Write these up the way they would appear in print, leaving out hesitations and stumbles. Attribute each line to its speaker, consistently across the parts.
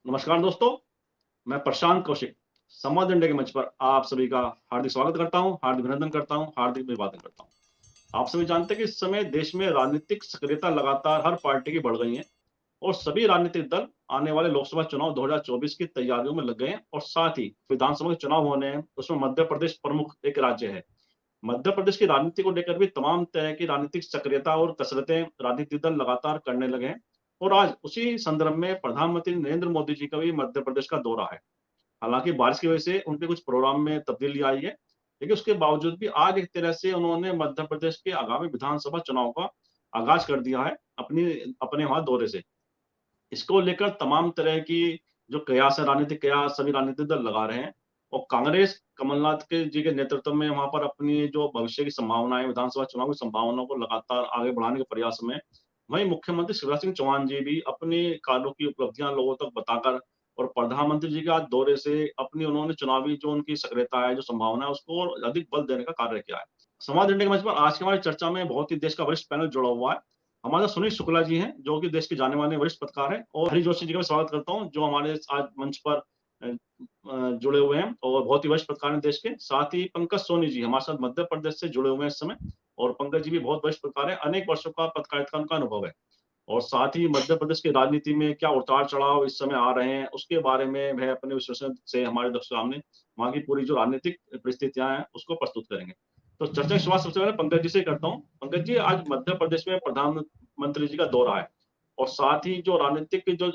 Speaker 1: नमस्कार दोस्तों, मैं प्रशांत कौशिक संवाद इंडिया के मंच पर आप सभी का हार्दिक स्वागत करता हूं, हार्दिक अभिनंदन करता हूं, हार्दिक अभिवादन करता हूं। आप सभी जानते हैं कि इस समय देश में राजनीतिक सक्रियता लगातार हर पार्टी की बढ़ गई है और सभी राजनीतिक दल आने वाले लोकसभा चुनाव 2024 की तैयारियों में लग गए हैं और साथ ही विधानसभा के चुनाव होने हैं, उसमें मध्य प्रदेश प्रमुख एक राज्य है। मध्य प्रदेश की राजनीति को लेकर भी तमाम तरह की राजनीतिक सक्रियता और कसरतें राजनीतिक दल लगातार करने लगे हैं और आज उसी संदर्भ में प्रधानमंत्री नरेंद्र मोदी जी का भी मध्य प्रदेश का दौरा है। हालांकि बारिश की वजह से उनके कुछ प्रोग्राम में तब्दीली आई है, लेकिन उसके बावजूद भी आज एक तरह से उन्होंने मध्य प्रदेश के आगामी विधानसभा चुनाव का आगाज कर दिया है अपनी अपने वहां दौरे से। इसको लेकर तमाम तरह की जो कयास है, राजनीतिक कयास सभी राजनीतिक दल लगा रहे हैं और कांग्रेस कमलनाथ के जी के नेतृत्व में वहां पर अपनी जो भविष्य की संभावनाएं, विधानसभा चुनाव की संभावनाओं को लगातार आगे बढ़ाने के प्रयास में। वहीं मुख्यमंत्री शिवराज सिंह चौहान जी भी अपने कार्यों की उपलब्धियां लोगों तक बताकर और प्रधानमंत्री जी के आज दौरे से अपनी उन्होंने चुनावी जो उनकी सक्रियता है, जो संभावना है, उसको और अधिक बल देने का कार्य किया है। समाज इंडिया के मंच पर आज की हमारी चर्चा में बहुत ही देश का वरिष्ठ पैनल जुड़ा हुआ है। हमारे साथ सुनील शुक्ला जी हैं, जो कि देश के जाने माने वरिष्ठ पत्रकार हैं, और हरी जोशी जी का मैं स्वागत करता हूं, जो हमारे आज मंच पर जुड़े हुए हैं और बहुत ही वरिष्ठ पत्रकार हैं देश के। साथ ही पंकज सोनी जी हमारे साथ मध्य प्रदेश से जुड़े हुए हैं इस समय, और पंकज जी भी बहुत वरिष्ठ पत्रकार हैं, अनेक वर्षों का पत्रकारिता का उनका अनुभव है। और साथ ही मध्य प्रदेश की राजनीति में क्या उतार-चढ़ाव इस समय आ रहे हैं, उसके बारे में वह अपने विश्लेषण से हमारे सामने वहाँ की पूरी जो राजनीतिक परिस्थितियाँ हैं, उसको प्रस्तुत करेंगे। तो चर्चा की शुरुआत सबसे पहले पंकज जी से करता हूँ। पंकज जी, आज मध्य प्रदेश में प्रधानमंत्री जी का दौरा है और साथ ही जो राजनीतिक जो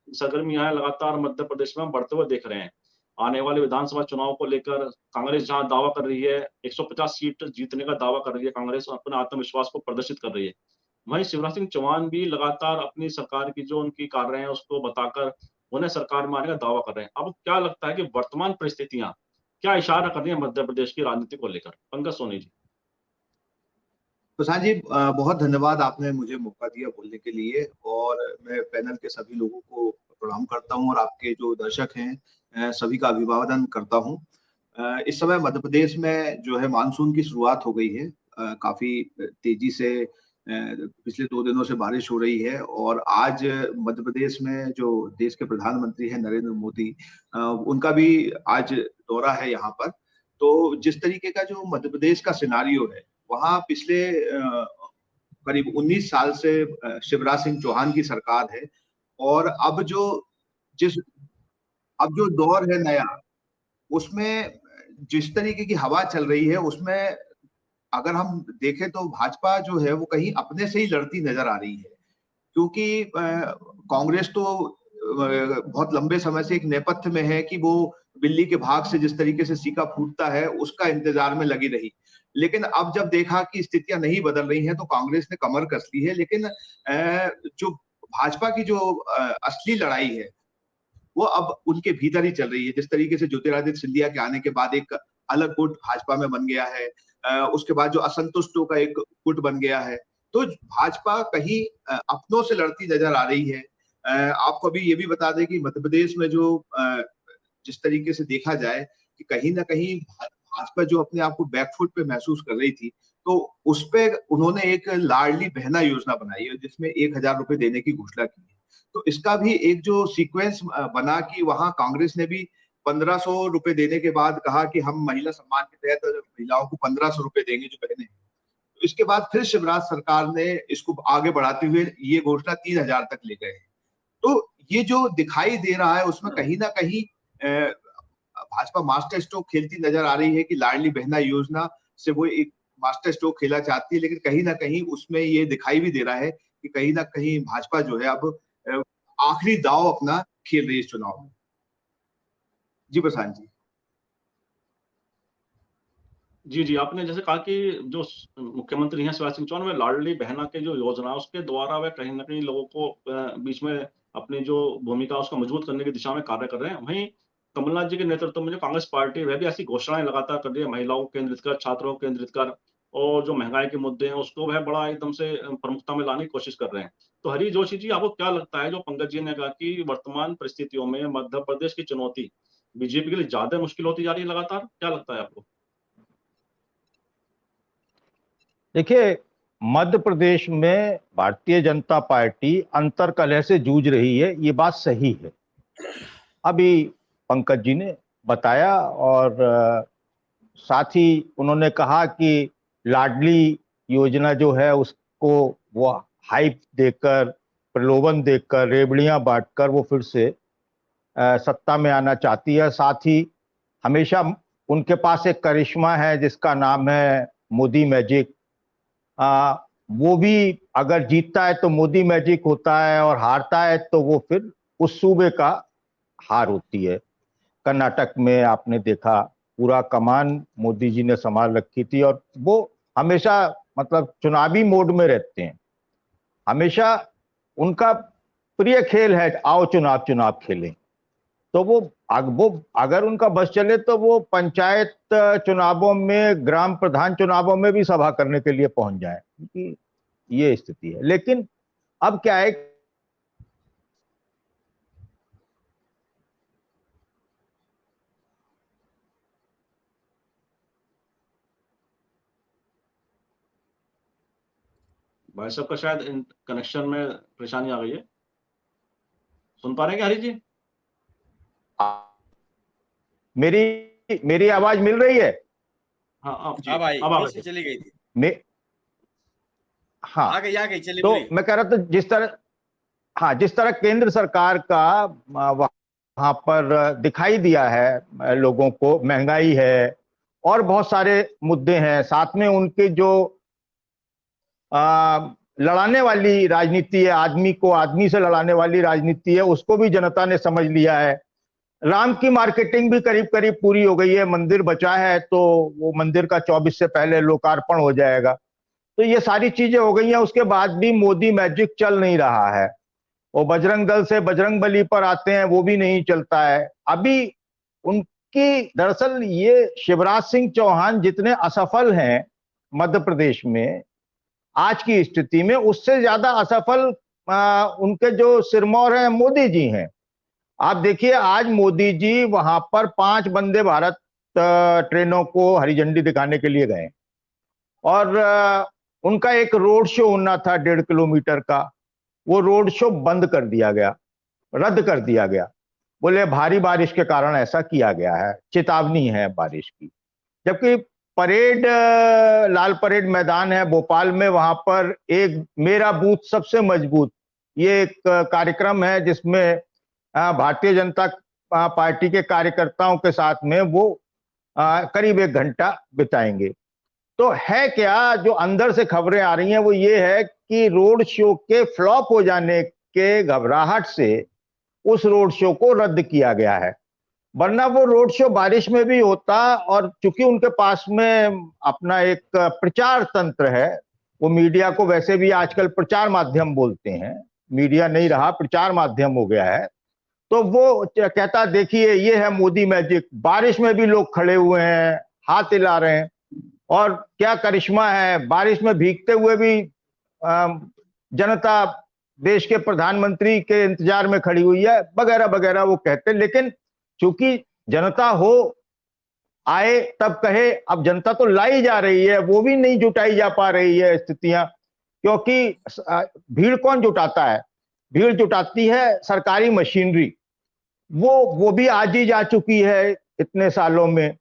Speaker 1: सरगर्मियाँ हैं, लगातार मध्य प्रदेश में हम बढ़ते हुए देख रहे हैं। आने वाले विधानसभा चुनाव को लेकर कांग्रेस जहाँ दावा कर रही है, 150 सीट जीतने का दावा कर रही है कांग्रेस, अपने आत्मविश्वास को प्रदर्शित कर रही है। वहीं शिवराज सिंह चौहान भी लगातार अपनी सरकार की जो उनकी कार्य हैं उसको बताकर उन्हें सरकार में आने का दावा कर रहे हैं। अब क्या लगता है कि वर्तमान परिस्थितियां क्या इशारा कर रही हैं मध्य प्रदेश की राजनीति को लेकर? पंकज सोनी जी।
Speaker 2: प्रशांत जी, बहुत धन्यवाद, आपने मुझे मौका दिया बोलने के लिए। और मैं पैनल के सभी लोगों को प्रणाम करता हूं और आपके जो दर्शक हैं सभी का अभिवादन करता हूं। इस समय मध्य प्रदेश में जो है मानसून की शुरुआत हो गई है। काफी तेजी से पिछले 2 दिनों से बारिश हो रही है और आज मध्य प्रदेश में जो देश के प्रधानमंत्री हैं नरेंद्र मोदी, उनका भी आज दौरा है यहाँ पर। तो जिस तरीके का जो मध्य प्रदेश का सिनारियो है, वहाँ पिछले करीब 19 साल से शिवराज सिंह चौहान की सरकार है। और जिस अब जो दौर है नया, उसमें जिस तरीके की हवा चल रही है, उसमें अगर हम देखें तो भाजपा जो है वो कहीं अपने से ही लड़ती नजर आ रही है। क्योंकि कांग्रेस तो बहुत लंबे समय से एक नेपथ्य में है कि वो बिल्ली के भाग से जिस तरीके से सिक्का फूटता है, उसका इंतजार में लगी रही। लेकिन अब जब देखा कि स्थितियां नहीं बदल रही हैं, तो कांग्रेस ने कमर कस ली है। लेकिन जो भाजपा की जो असली लड़ाई है, वो अब उनके भीतर ही चल रही है। जिस तरीके से ज्योतिरादित्य सिंधिया के आने के बाद एक अलग गुट भाजपा में बन गया है, उसके बाद जो असंतुष्टों का एक गुट बन गया है, तो भाजपा कहीं अपनों से लड़ती नजर आ रही है। आपको अभी ये भी बता दें कि मध्य प्रदेश में जो जिस तरीके से देखा जाए कि कहीं ना कहीं भाजपा जो अपने आप को बैकफुट पे महसूस कर रही थी, तो उस पे उन्होंने एक लाडली बहना योजना बनाई है, जिसमें 1,000 रुपए देने की घोषणा की है। तो इसका भी एक जो सीक्वेंस बना कि वहां कांग्रेस ने भी 1,500 रुपए देने के बाद कहा कि हम महिला सम्मान के तहत महिलाओं को 1,500 रुपए देंगे जो बहने। तो इसके बाद फिर शिवराज सरकार ने इसको आगे बढ़ाते हुए ये घोषणा 3,000 तक ले गए। तो ये जो दिखाई दे रहा है, उसमें कहीं ना कहीं भाजपा मास्टर स्ट्रोक खेलती नजर आ रही है कि लाडली बहना योजना से वो एक मास्टर स्ट्रोक खेला चाहती है। लेकिन कहीं ना कहीं उसमें ये दिखाई भी दे रहा है कि कहीं ना कहीं भाजपा जो है अब आखिरी दांव अपना खेल रही है इस चुनाव में। जी प्रशांत जी।
Speaker 1: जी, जी, आपने जैसे कहा कि जो मुख्यमंत्री हैं शिवराज सिंह चौहान, वे लाडली बहना के जो योजना है उसके द्वारा वे कहीं ना कहीं लोगों को बीच में अपनी जो भूमिका है उसको मजबूत करने की दिशा में कार्य कर रहे हैं। वहीं कमलनाथ जी के नेतृत्व में जो कांग्रेस पार्टी है, वह भी ऐसी घोषणाएं लगातार कर रही है, महिलाओं को केंद्रित कर, छात्रों को केंद्रित कर, और जो महंगाई के मुद्दे हैं उसको वह बड़ा एकदम से प्रमुखता में लाने की कोशिश कर रहे हैं। तो हरी जोशी जी, आपको क्या लगता है, जो पंकज जी ने कहा कि वर्तमान परिस्थितियों में मध्य प्रदेश की चुनौती बीजेपी के लिए ज्यादा मुश्किल होती जा रही है लगातार, क्या लगता है आपको?
Speaker 3: देखिए, मध्य प्रदेश में भारतीय जनता पार्टी अंतर्कलह से जूझ रही है, ये बात सही है। अभी पंकज जी ने बताया, और साथ ही उन्होंने कहा कि लाडली योजना जो है उसको वो हाइप देकर, प्रलोभन देकर, रेवड़ियां बांटकर वो फिर से सत्ता में आना चाहती है। साथ ही हमेशा उनके पास एक करिश्मा है जिसका नाम है मोदी मैजिक। वो भी अगर जीतता है तो मोदी मैजिक होता है, और हारता है तो वो फिर उस सूबे का हार होती है। कर्नाटक में आपने देखा पूरा कमान मोदी जी ने संभाल रखी थी, और वो हमेशा मतलब चुनावी मोड में रहते हैं। हमेशा उनका प्रिय खेल है आओ चुनाव चुनाव खेलें। तो वो अगर उनका बस चले तो वो पंचायत चुनावों में, ग्राम प्रधान चुनावों में भी सभा करने के लिए पहुंच जाए, क्योंकि ये स्थिति है। लेकिन अब क्या है,
Speaker 1: भाई साहब का शायद कनेक्शन में परेशानी आ गई है। सुन पा रहे हैं क्या हरी जी?
Speaker 3: मेरी मेरी आवाज मिल रही है?
Speaker 1: हाँ जी,
Speaker 4: अब आई,
Speaker 1: अब आ
Speaker 4: बीच
Speaker 1: गई।
Speaker 4: में चली गई थी।
Speaker 3: हाँ,
Speaker 4: आ गई चली
Speaker 3: तो
Speaker 4: बोलिए।
Speaker 3: मैं कह रहा था जिस तरह केंद्र सरकार का वहां पर दिखाई दिया है लोगों को, महंगाई है और बहुत सारे मुद्दे हैं, साथ में उनके जो लड़ाने वाली राजनीति है, आदमी को आदमी से लड़ाने वाली राजनीति है, उसको भी जनता ने समझ लिया है। राम की मार्केटिंग भी करीब करीब पूरी हो गई है। मंदिर बचा है तो वो मंदिर का 24 से पहले लोकार्पण हो जाएगा। तो ये सारी चीजें हो गई हैं, उसके बाद भी मोदी मैजिक चल नहीं रहा है। वो बजरंग दल से बजरंग बली पर आते हैं, वो भी नहीं चलता है अभी उनकी। दरअसल ये शिवराज सिंह चौहान जितने असफल हैं मध्य प्रदेश में आज की स्थिति में, उससे ज्यादा असफल उनके जो सिरमौर हैं मोदी जी हैं। आप देखिए, आज मोदी जी वहां पर 5 वंदे भारत ट्रेनों को हरी झंडी दिखाने के लिए गए, और उनका एक रोड शो होना था 1.5 किलोमीटर का, वो रोड शो बंद कर दिया गया, रद्द कर दिया गया। बोले भारी बारिश के कारण ऐसा किया गया है, चेतावनी है बारिश की। जबकि परेड, लाल परेड मैदान है भोपाल में, वहां पर एक मेरा बूथ सबसे मजबूत, ये एक कार्यक्रम है जिसमें भारतीय जनता पार्टी के कार्यकर्ताओं के साथ में वो करीब 1 घंटा बिताएंगे। तो है क्या, जो अंदर से खबरें आ रही हैं वो ये है कि रोड शो के फ्लॉप हो जाने के घबराहट से उस रोड शो को रद्द किया गया है, वरना वो रोड शो बारिश में भी होता। और चूंकि उनके पास में अपना एक प्रचार तंत्र है, वो मीडिया को वैसे भी आजकल प्रचार माध्यम बोलते हैं, मीडिया नहीं रहा, प्रचार माध्यम हो गया है। तो वो कहता देखिए ये है मोदी मैजिक, बारिश में भी लोग खड़े हुए हैं, हाथ हिला रहे हैं, और क्या करिश्मा है, बारिश में भीगते हुए भी जनता देश के प्रधानमंत्री के इंतजार में खड़ी हुई है, वगैरह वगैरह वो कहते हैं। लेकिन चूंकि जनता हो आए तब कहे, अब जनता तो लाई जा रही है, वो भी नहीं जुटाई जा पा रही है स्थितियां, क्योंकि भीड़ कौन जुटाता है? भीड़ जुटाती है सरकारी मशीनरी, वो भी आज ही जा चुकी है इतने सालों में।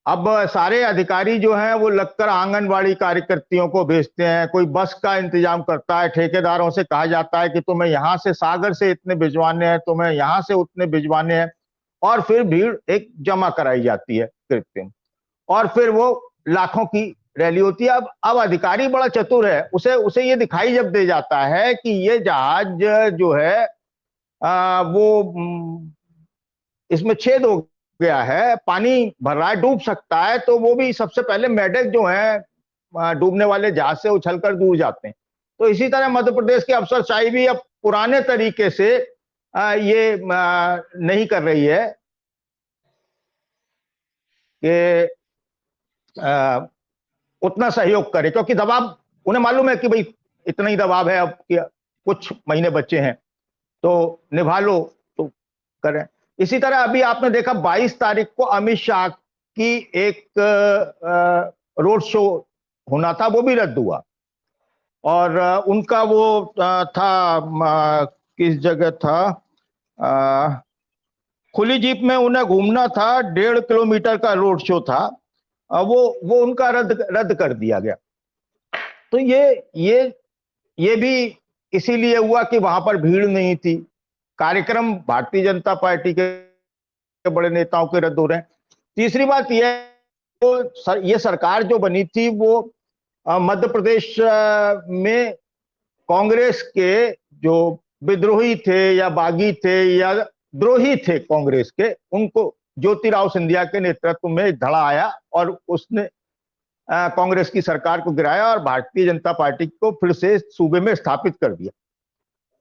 Speaker 3: अब सारे अधिकारी जो हैं वो लगकर आंगनवाड़ी कार्यकर्तियों को भेजते हैं, कोई बस का इंतजाम करता है, ठेकेदारों से कहा जाता है कि तुम्हें यहां से सागर से इतने भिजवाने हैं, तुम्हें यहां से उतने भिजवाने हैं, और फिर भीड़ एक जमा कराई जाती है कृत्रिम, और फिर वो लाखों की रैली होती है। अब अधिकारी बड़ा चतुर है, उसे ये दिखाई जब दे जाता है कि ये जहाज जो है वो इसमें छेद हो गया है, पानी भर रहा है, डूब सकता है, तो वो भी सबसे पहले मेढक जो है डूबने वाले जहाज से उछलकर दूर जाते हैं। तो इसी तरह मध्य प्रदेश की अफसरशाही भी अब पुराने तरीके से ये नहीं कर रही है कि उतना सहयोग करे, क्योंकि दबाव, उन्हें मालूम है कि भाई इतना ही दबाव है, अब कुछ महीने बचे हैं तो निभा लो, तो करें। इसी तरह अभी आपने देखा 22 तारीख को अमित शाह की एक रोड शो होना था, वो भी रद्द हुआ, और उनका वो था किस जगह था, खुली जीप में उन्हें घूमना था, 1.5 किलोमीटर का रोड शो था, वो उनका रद्द कर दिया गया। तो ये भी इसीलिए हुआ कि वहां पर भीड़ नहीं थी। कार्यक्रम भारतीय जनता पार्टी के बड़े नेताओं के रद्द हो रहे हैं। तीसरी बात यह, तो ये सरकार जो बनी थी वो मध्य प्रदेश में कांग्रेस के जो विद्रोही थे या बागी थे या द्रोही थे कांग्रेस के, उनको ज्योतिराव सिंधिया के नेतृत्व में धड़ा आया और उसने कांग्रेस की सरकार को गिराया और भारतीय जनता पार्टी को फिर से सूबे में स्थापित कर दिया।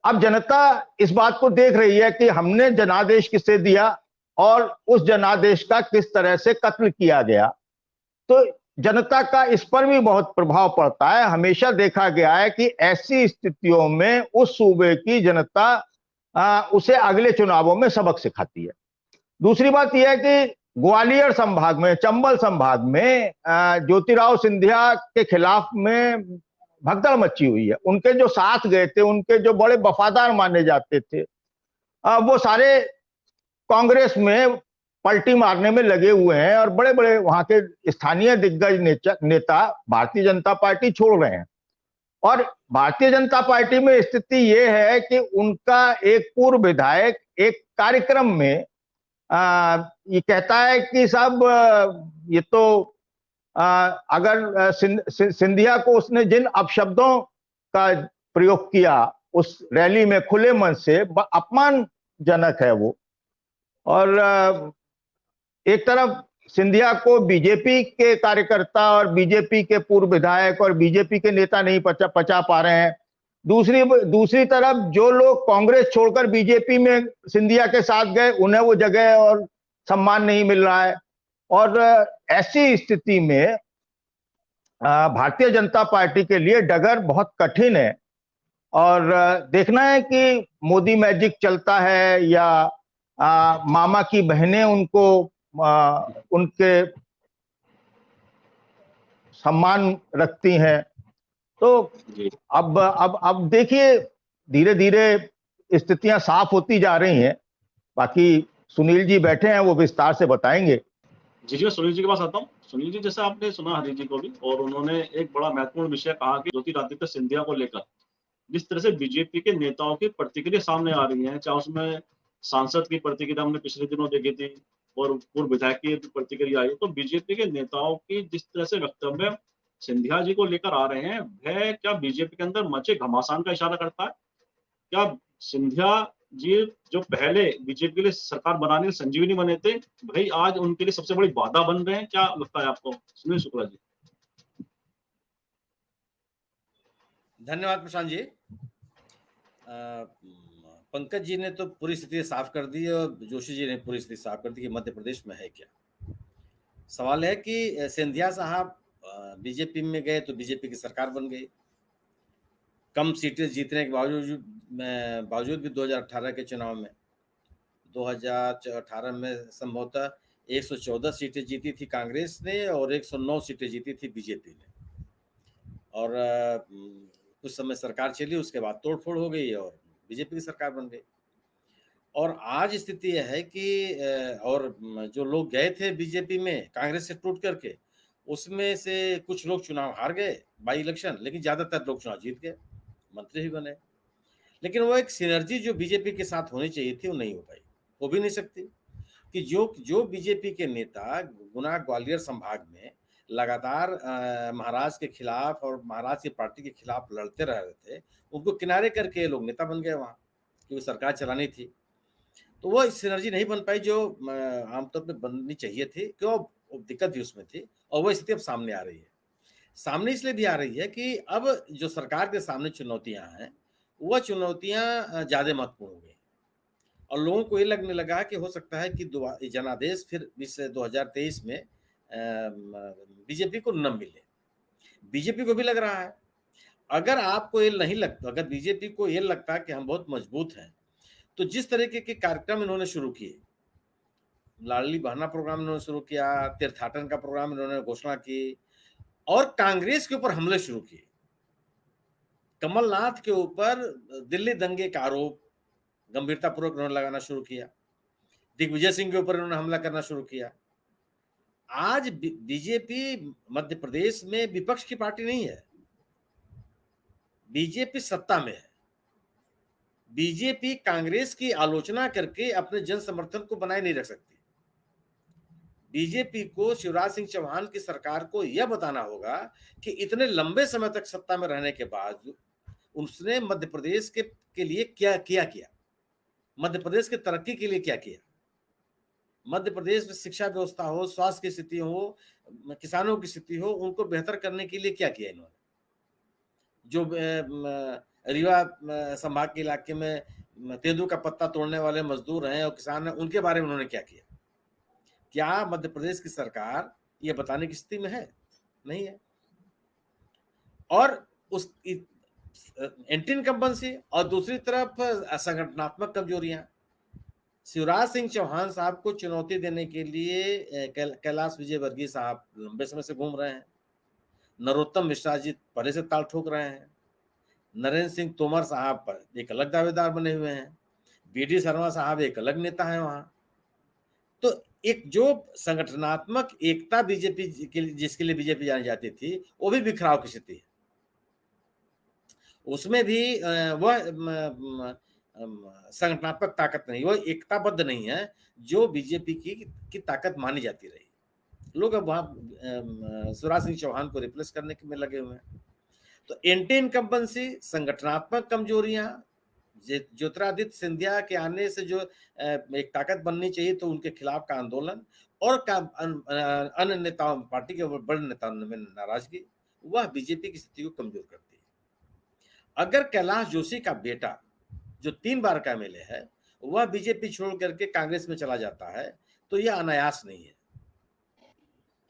Speaker 3: अब जनता इस बात को देख रही है कि हमने जनादेश किसे दिया और उस जनादेश का किस तरह से कत्ल किया गया। तो जनता का इस पर भी बहुत प्रभाव पड़ता है। हमेशा देखा गया है कि ऐसी स्थितियों में उस सूबे की जनता उसे अगले चुनावों में सबक सिखाती है। दूसरी बात यह है कि ग्वालियर संभाग में, चंबल संभाग में ज्योतिराव सिंधिया के खिलाफ में भगदड़ मची हुई है। उनके जो साथ गए थे, उनके जो बड़े वफादार माने जाते थे, वो सारे कांग्रेस में पलटी मारने में लगे हुए हैं और बड़े बड़े वहां के स्थानीय दिग्गज नेता भारतीय जनता पार्टी छोड़ रहे हैं। और भारतीय जनता पार्टी में स्थिति ये है कि उनका एक पूर्व विधायक एक कार्यक्रम में ये कहता है कि साहब ये तो अगर सिंधिया को उसने जिन अपशब्दों का प्रयोग किया उस रैली में खुले मन से, अपमानजनक है वो। और एक तरफ सिंधिया को बीजेपी के कार्यकर्ता और बीजेपी के पूर्व विधायक और बीजेपी के नेता नहीं पचा पा रहे हैं, दूसरी तरफ जो लोग कांग्रेस छोड़कर बीजेपी में सिंधिया के साथ गए उन्हें वो जगह और सम्मान नहीं मिल रहा है। और ऐसी स्थिति में भारतीय जनता पार्टी के लिए डगर बहुत कठिन है। और देखना है कि मोदी मैजिक चलता है या मामा की बहनें उनको उनके सम्मान रखती हैं। तो अब देखिए धीरे धीरे स्थितियां साफ होती जा रही हैं। बाकी सुनील जी बैठे हैं, वो विस्तार से बताएंगे।
Speaker 1: जी मैं सुनील जी के पास आता हूँ। सुनील जी, जैसे आपने सुना हरी जी को भी, और उन्होंने एक बड़ा महत्वपूर्ण विषय कहा कि ज्योतिरादित्य सिंधिया को लेकर जिस तरह से बीजेपी के नेताओं की प्रतिक्रिया सामने आ रही है, चाहे उसमें सांसद की प्रतिक्रिया हमने पिछले दिनों देखी थी और पूर्व विधायक की प्रतिक्रिया आई, तो बीजेपी के नेताओं की जिस तरह से वक्तव्य सिंधिया जी को लेकर आ रहे हैं, वह क्या बीजेपी के अंदर मचे घमासान का इशारा करता है? क्या सिंधिया जी जो पहले बीजेपी के लिए सरकार बनाने के संजीवनी बने थे, भाई आज उनके लिए सबसे बड़ी बाधा बन रहे हैं? क्या लगता है आपको सुनील शुक्ला जी?
Speaker 4: धन्यवाद प्रशांत जी। पंकज जी ने तो पूरी स्थिति साफ कर दी और जोशी जी ने पूरी स्थिति साफ कर दी कि मध्य प्रदेश में है क्या। सवाल है कि सिंधिया साहब बीजेपी में गए तो बीजेपी की सरकार बन गई। कम सीटें जीतने के बावजूद भी 2018 के चुनाव में 2018 में संभवतः 114 सीटें जीती थी कांग्रेस ने और 109 सीटें जीती थी बीजेपी ने। और कुछ समय सरकार चली, उसके बाद तोड़फोड़ हो गई और बीजेपी की सरकार बन गई। और आज स्थिति यह है कि और जो लोग गए थे बीजेपी में कांग्रेस से टूट करके, उसमें से कुछ लोग चुनाव हार गए बाई इलेक्शन, लेकिन ज्यादातर लोग चुनाव जीत गए, मंत्री भी बने। लेकिन वो एक सिनर्जी जो बीजेपी के साथ होनी चाहिए थी वो नहीं हो पाई, हो भी नहीं सकती। कि जो बीजेपी के नेता गुना ग्वालियर संभाग में लगातार महाराज के खिलाफ और महाराज की पार्टी के खिलाफ लड़ते रह रहे थे, उनको किनारे करके लोग नेता बन गए वहां, क्योंकि सरकार चलानी थी। तो वो सिनर्जी नहीं बन पाई जो आमतौर पर बननी चाहिए थी, क्यों दिक्कत भी उसमें थी। और वो स्थिति अब सामने आ रही है। सामने इसलिए भी आ रही है कि अब जो सरकार के सामने चुनौतियां हैं, वह चुनौतियां ज्यादा महत्वपूर्ण हो गई और लोगों को ये लगने लगा कि हो सकता है कि जनादेश फिर 2023 में बीजेपी को न मिले। बीजेपी को भी लग रहा है। अगर आपको ये नहीं लगता, अगर बीजेपी को ये लगता कि हम बहुत मजबूत हैं, तो जिस तरीके के कार्यक्रम इन्होंने शुरू किए, लाडली बहना प्रोग्राम इन्होंने शुरू किया, तीर्थाटन का प्रोग्राम इन्होंने घोषणा की और कांग्रेस के ऊपर हमले शुरू किए, कमलनाथ के ऊपर दिल्ली दंगे का आरोप गंभीरतापूर्वक उन्होंने लगाना शुरू किया, दिग्विजय सिंह के ऊपर इन्होंने हमला करना शुरू किया। आज बीजेपी मध्य प्रदेश में विपक्ष की पार्टी नहीं है, बीजेपी सत्ता में है। बीजेपी कांग्रेस की आलोचना करके अपने जन समर्थन को बनाए नहीं रख सकती। बीजेपी को शिवराज सिंह चौहान की सरकार को यह बताना होगा कि इतने लंबे समय तक सत्ता में रहने के बाद उसने मध्य प्रदेश के लिए क्या किया, मध्य प्रदेश की तरक्की के लिए क्या किया, मध्य प्रदेश में शिक्षा व्यवस्था हो, स्वास्थ्य की स्थिति हो, किसानों की स्थिति हो, उनको बेहतर करने के लिए क्या किया इन्होंने। जो रीवा संभाग के इलाके में तेंदू का पत्ता तोड़ने वाले मजदूर हैं और किसान हैं, उनके बारे में उन्होंने क्या किया? क्या मध्य प्रदेश की सरकार ये बताने की स्थिति में है? नहीं है। और उस एंटी इनकम्बेंसी और दूसरी तरफ संगठनात्मक कमजोरियां। शिवराज सिंह चौहान साहब को चुनौती देने के लिए कैलाश विजयवर्गीय साहब लंबे समय से घूम रहे हैं। नरोत्तम मिश्रा जी पहले से ताल ठोक रहे हैं। नरेंद्र सिंह तोमर साहब पर एक अलग दावेदार बने हुए हैं। बीडी शर्मा साहब एक अलग नेता है वहां। तो एक जो संगठनात्मक एकता बीजेपी के लिए, जिसके लिए बीजेपी जानी जाती थी, वो भी बिखराव की स्थिति है। उसमें भी वह संगठनात्मक ताकत नहीं, वो एकताबद्ध नहीं है जो बीजेपी की ताकत मानी जाती रही। लोग अब वहां शिवराज सिंह चौहान को रिप्लेस करने में लगे हुए हैं। तो एंटी इनकम्बेंसी, संगठनात्मक कमजोरियां, ज्योतिरादित्य सिंधिया के आने से जो एक ताकत बननी चाहिए तो उनके खिलाफ का आंदोलन और अन्य नेताओं, पार्टी के बड़े नेताओं में नाराजगी, वह बीजेपी की स्थिति को कमजोर करती है। अगर कैलाश जोशी का बेटा जो 3 बार का एमएलए है वह बीजेपी छोड़ करके कांग्रेस में चला जाता है तो यह अनायास नहीं है।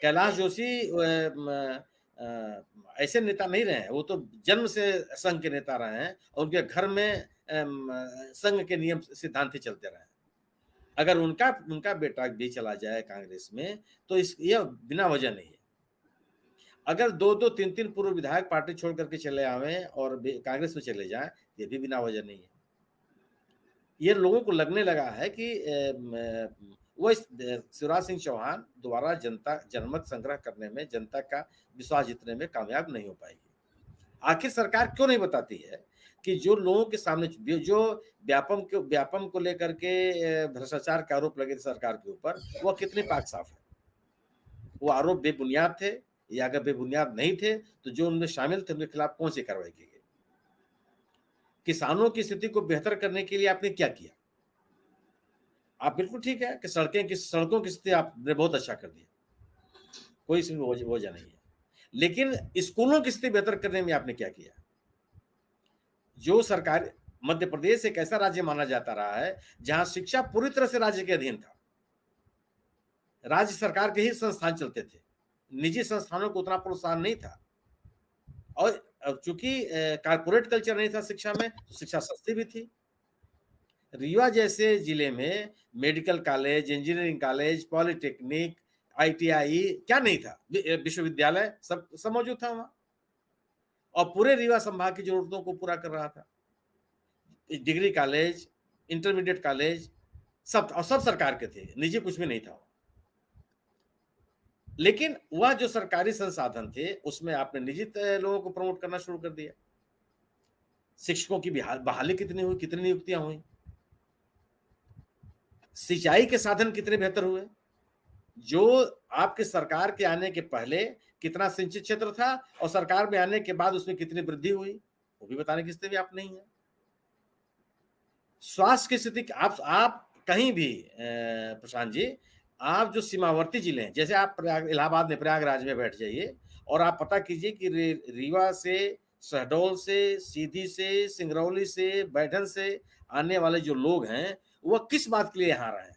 Speaker 4: कैलाश जोशी ऐसे नेता नहीं रहे हैं, वो तो जन्म से संघ के नेता रहे हैं और उनके घर में संघ के नियम सिद्धांत ही चलते रहे। अगर उनका बेटा भी चला जाए कांग्रेस में तो यह बिना वजह नहीं है। अगर 2-2, 3-3 पूर्व विधायक पार्टी छोड़ करके चले आवे और कांग्रेस में चले जाएं, ये भी बिना वजह नहीं है। ये लोगों को लगने लगा है कि वो शिवराज सिंह चौहान दोबारा जनमत संग्रह करने में, जनता का विश्वास जीतने में कामयाब नहीं हो पाएगी। आखिर सरकार क्यों नहीं बताती है कि जो लोगों के सामने जो व्यापम को लेकर के भ्रष्टाचार के आरोप लगे थे सरकार के ऊपर, वह कितने पाक साफ है? वो आरोप बेबुनियाद थे या अगर बेबुनियाद नहीं थे तो जो उनमें शामिल थे उनके खिलाफ कौन सी कार्रवाई की गई? किसानों की स्थिति को बेहतर करने के लिए आपने क्या किया? आप बिल्कुल ठीक है कि सड़कों की स्थिति आपने बहुत अच्छा कर दिया, कोई इसमें वजह नहीं है, लेकिन स्कूलों की स्थिति बेहतर करने में आपने क्या किया? जो सरकार, मध्य प्रदेश एक ऐसा राज्य माना जाता रहा है जहां शिक्षा पूरी तरह से राज्य के अधीन था, राज्य सरकार के ही संस्थान चलते थे, निजी संस्थानों को उतना प्रोत्साहन नहीं था और चूंकि कारपोरेट कल्चर नहीं था शिक्षा में, तो शिक्षा सस्ती भी थी। रीवा जैसे जिले में medical college, engineering college, polytechnic, ITI क्या नहीं था, विश्वविद्यालय सब मौजूद था वहां और पूरे रीवा संभाग की जरूरतों को पूरा कर रहा था। डिग्री कॉलेज, इंटरमीडिएट कॉलेज सब सरकार के थे, निजी कुछ भी नहीं था। लेकिन वह जो सरकारी संसाधन थे उसमें आपने निजी लोगों को प्रमोट करना शुरू कर दिया। शिक्षकों की बहाली कितनी हुई, कितनी नियुक्तियां हुई, सिंचाई के साधन कितने बेहतर हुए, जो आपके सरकार के आने के पहले कितना सिंचित क्षेत्र था और सरकार में आने के बाद उसमें कितनी वृद्धि हुई, वो भी बताने की स्थिति आप नहीं है। स्वास्थ्य की स्थिति आप कहीं भी प्रशांत जी, आप जो सीमावर्ती जिले हैं, जैसे आप इलाहाबाद में प्रयागराज में बैठ जाइए और आप पता कीजिए कि रीवा से, शहडोल से, सीधी से, सिंगरौली से, बैठन से आने वाले जो लोग हैं वह किस बात के लिए यहाँ रहे हैं?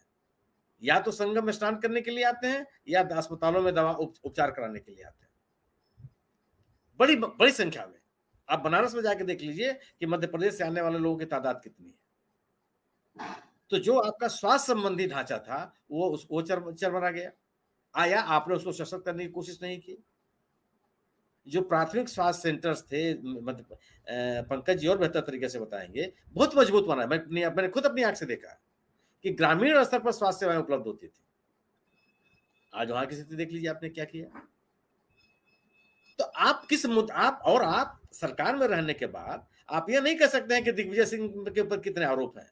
Speaker 4: या तो संगम में स्नान करने के लिए आते हैं या अस्पतालों में दवा उपचार कराने के लिए आते हैं, बड़ी संख्या में। आप बनारस में जाके देख लीजिए कि मध्य प्रदेश से आने वाले लोगों की तादाद कितनी है। तो जो आपका स्वास्थ्य संबंधी ढांचा था वो चरमरा गया। आया आपने उसको सशक्त करने की कोशिश नहीं की। जो प्राथमिक स्वास्थ्य सेंटर्स थे, पंकज जी और बेहतर तरीके से बताएंगे, बहुत मजबूत बना है। मैंने खुद अपनी आंख से देखा। कि ग्रामीण स्तर पर स्वास्थ्य सेवाएं उपलब्ध होती थी। आज वहां की स्थिति देख लीजिए आपने क्या किया। तो आप सरकार में रहने के बाद आप यह नहीं कह सकते हैं कि दिग्विजय सिंह के ऊपर कितने आरोप हैं,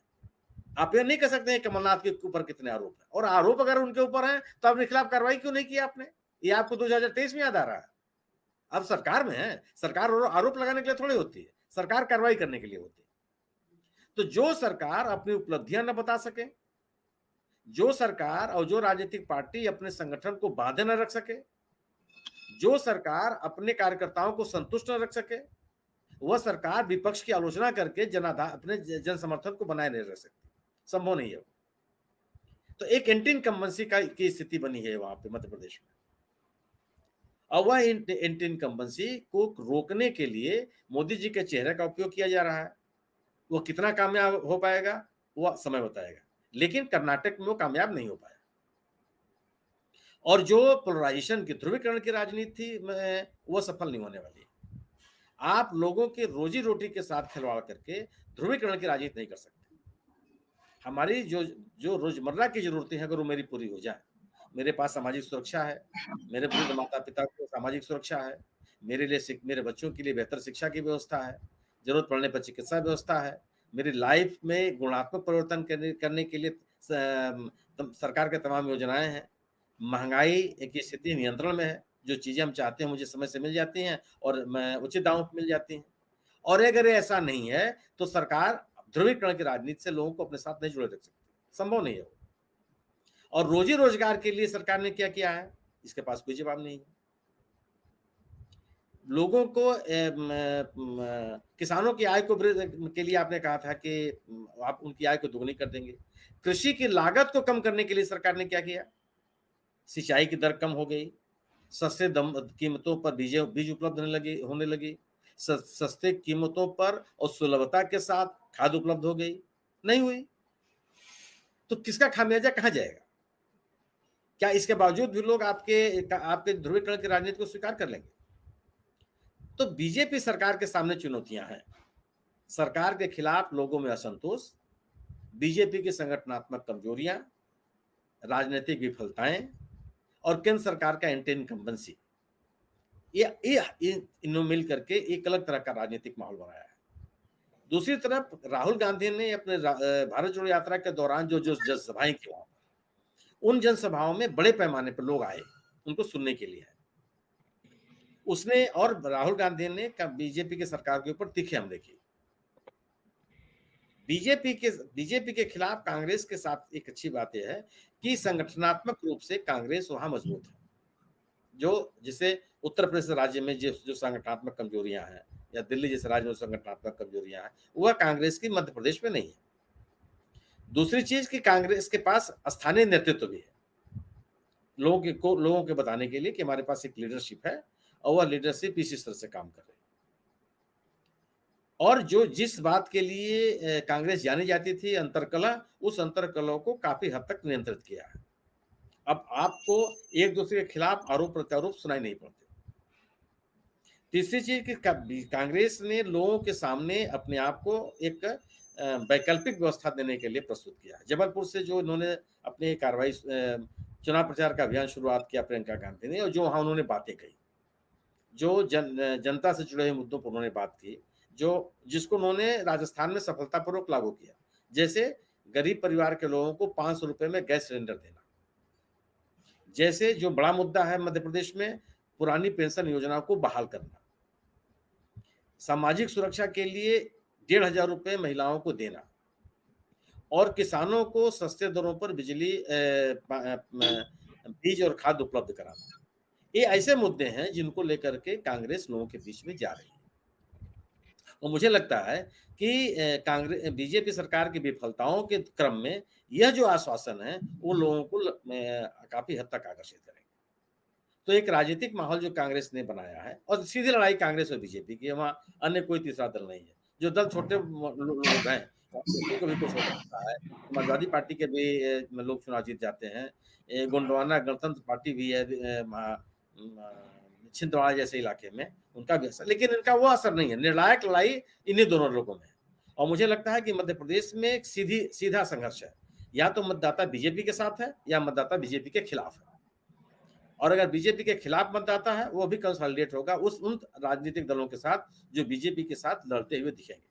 Speaker 4: आप यह नहीं कह सकते हैं कमलनाथ के ऊपर कितने आरोप हैं, और आरोप अगर उनके ऊपर हैं तो अपने खिलाफ कार्रवाई क्यों नहीं की आपने? ये आपको 2023 में याद आ रहा है? अब सरकार में है, सरकार आरोप लगाने के लिए थोड़ी होती है, सरकार कार्रवाई करने के लिए होती है। तो जो सरकार अपनी उपलब्धियां न बता सके, जो सरकार और जो राजनीतिक पार्टी अपने संगठन को बांधे न रख सके, जो सरकार अपने कार्यकर्ताओं को संतुष्ट न रख सके, वह सरकार विपक्ष की आलोचना करके अपने जन समर्थन को बनाए नहीं रख सकती, संभव नहीं है वो। तो एक एंटी इनकम्बेंसी की स्थिति बनी है वहां पे मध्य प्रदेश में, और वह एंटी इनकम्बेंसी को रोकने के लिए मोदी जी के चेहरे का उपयोग किया जा रहा है। वो कितना कामयाब हो पाएगा वह समय बताएगा, लेकिन कर्नाटक में वो कामयाब नहीं हो पाया। और जो पोलराइजेशन की, ध्रुवीकरण की राजनीति में वो सफल नहीं होने वाली है। आप लोगों के रोजी रोटी के साथ खिलवाड़ करके ध्रुवीकरण की राजनीति नहीं कर सकते। हमारी जो रोजमर्रा की जरूरतें हैं अगर वो मेरी पूरी हो जाए, मेरे पास सामाजिक सुरक्षा है, मेरे वृद्ध माता पिता को सामाजिक सुरक्षा है, मेरे बच्चों के लिए बेहतर शिक्षा की व्यवस्था है, जरूरत पड़ने पर चिकित्सा व्यवस्था है, मेरी लाइफ में गुणात्मक परिवर्तन करने के लिए सरकार के तमाम योजनाएं हैं, महंगाई की स्थिति नियंत्रण में है, जो चीजें हम चाहते हैं मुझे समय से मिल जाती हैं और मैं उचित दामों पर मिल जाती हैं। और अगर ऐसा नहीं है तो सरकार ध्रुवीकरण की राजनीति से लोगों को अपने साथ नहीं जुड़े रख सकती, संभव नहीं है वो। और रोजी रोजगार के लिए सरकार ने क्या किया है, इसके पास कोई जवाब नहीं है। लोगों को किसानों की आय को के लिए आपने कहा था कि आप उनकी आय को दोगुनी कर देंगे। कृषि की लागत को कम करने के लिए सरकार ने क्या किया, सिंचाई की दर कम हो गई, सस्ते कीमतों पर बीज उपलब्ध होने लगी, सस्ते कीमतों पर और सुलभता के साथ खाद उपलब्ध हो गई, नहीं हुई। तो किसका खामियाजा कहां जाएगा? क्या इसके बावजूद भी लोग आपके ध्रुवीकरण की राजनीति को स्वीकार कर लेंगे? तो बीजेपी सरकार के सामने चुनौतियां हैं। सरकार के खिलाफ लोगों में असंतोष, बीजेपी की संगठनात्मक कमजोरियां, राजनीतिक विफलताएं और केंद्र सरकार का एंटी इनकम्बेंसी, ये इन्होंने मिल करके एक अलग तरह का राजनीतिक माहौल बनाया है। दूसरी तरफ राहुल गांधी ने अपने भारत जोड़ो यात्रा के दौरान जो जनसभाएं की, उन जनसभाओं में बड़े पैमाने पर लोग आए उनको सुनने के लिए। उसने और राहुल गांधी ने बीजेपी की सरकार के ऊपर तीखे हमले किए। बीजेपी के खिलाफ कांग्रेस के साथ एक अच्छी बात यह है कि संगठनात्मक रूप से कांग्रेस वहां मजबूत है। जिसे उत्तर प्रदेश राज्य में जो संगठनात्मक कमजोरियां हैं, या दिल्ली जैसे राज्य में संगठनात्मक कमजोरियां हैं, वह कांग्रेस की मध्य प्रदेश में नहीं है। दूसरी चीज कि कांग्रेस के पास स्थानीय नेतृत्व भी है, लोगों के बताने के लिए कि हमारे पास एक लीडरशिप है और वह लीडरशिप इसी तरह से काम कर रही है। और जिस बात के लिए कांग्रेस जानी जाती थी, अंतरकलह, उस अंतरकलह को काफी हद तक नियंत्रित किया है। अब आपको एक दूसरे के खिलाफ आरोप प्रत्यारोप सुनाई नहीं पड़ते। तीसरी चीज कि कांग्रेस ने लोगों के सामने अपने आप को एक वैकल्पिक व्यवस्था देने के लिए प्रस्तुत किया। जबलपुर से जो इन्होंने अपनी कार्रवाई, चुनाव प्रचार का अभियान शुरुआत किया प्रियंका गांधी ने, और जो वहां उन्होंने बातें कही, जो जनता से जुड़े हुए मुद्दों पर उन्होंने बात की, जिसको उन्होंने राजस्थान में सफलतापूर्वक लागू किया, जैसे गरीब परिवार के लोगों को 500 रुपए में गैस सिलेंडर देना, जैसे जो बड़ा मुद्दा है मध्य प्रदेश में पुरानी पेंशन योजना को बहाल करना, सामाजिक सुरक्षा के लिए 1,500 रुपए महिलाओं को देना, और किसानों को सस्ते दरों पर बिजली, बीज और खाद उपलब्ध कराना। ये ऐसे मुद्दे हैं जिनको लेकर के कांग्रेस लोगों के बीच में जा रही है। और मुझे लगता है कि बीजेपी सरकार की विफलताओं के क्रम में यह जो आश्वासन है वो लोगों को काफी हद तक आकर्षित करेंगे। तो एक राजनीतिक माहौल जो कांग्रेस ने बनाया है, और सीधी लड़ाई कांग्रेस और बीजेपी की, वहां अन्य कोई तीसरा दल नहीं है। जो दल छोटे लोग हैं उनको भी कुछ हो सकता है। समाजवादी पार्टी के भी लोग चुनाव जीत जाते हैं, गोंडवाना गणतंत्र पार्टी भी है छिंदवाड़ा जैसे इलाके में, उनका भी असर, लेकिन इनका वो असर नहीं है। निर्णायक लड़ाई इन्हीं दोनों लोगों में है। और मुझे लगता है कि मध्य प्रदेश में एक सीधा संघर्ष है। या तो मतदाता बीजेपी के साथ है या मतदाता बीजेपी के खिलाफ है। और अगर बीजेपी के खिलाफ मतदाता है वो भी कंसोलिडेट होगा उन राजनीतिक दलों के साथ जो बीजेपी के साथ लड़ते हुए दिखेंगे।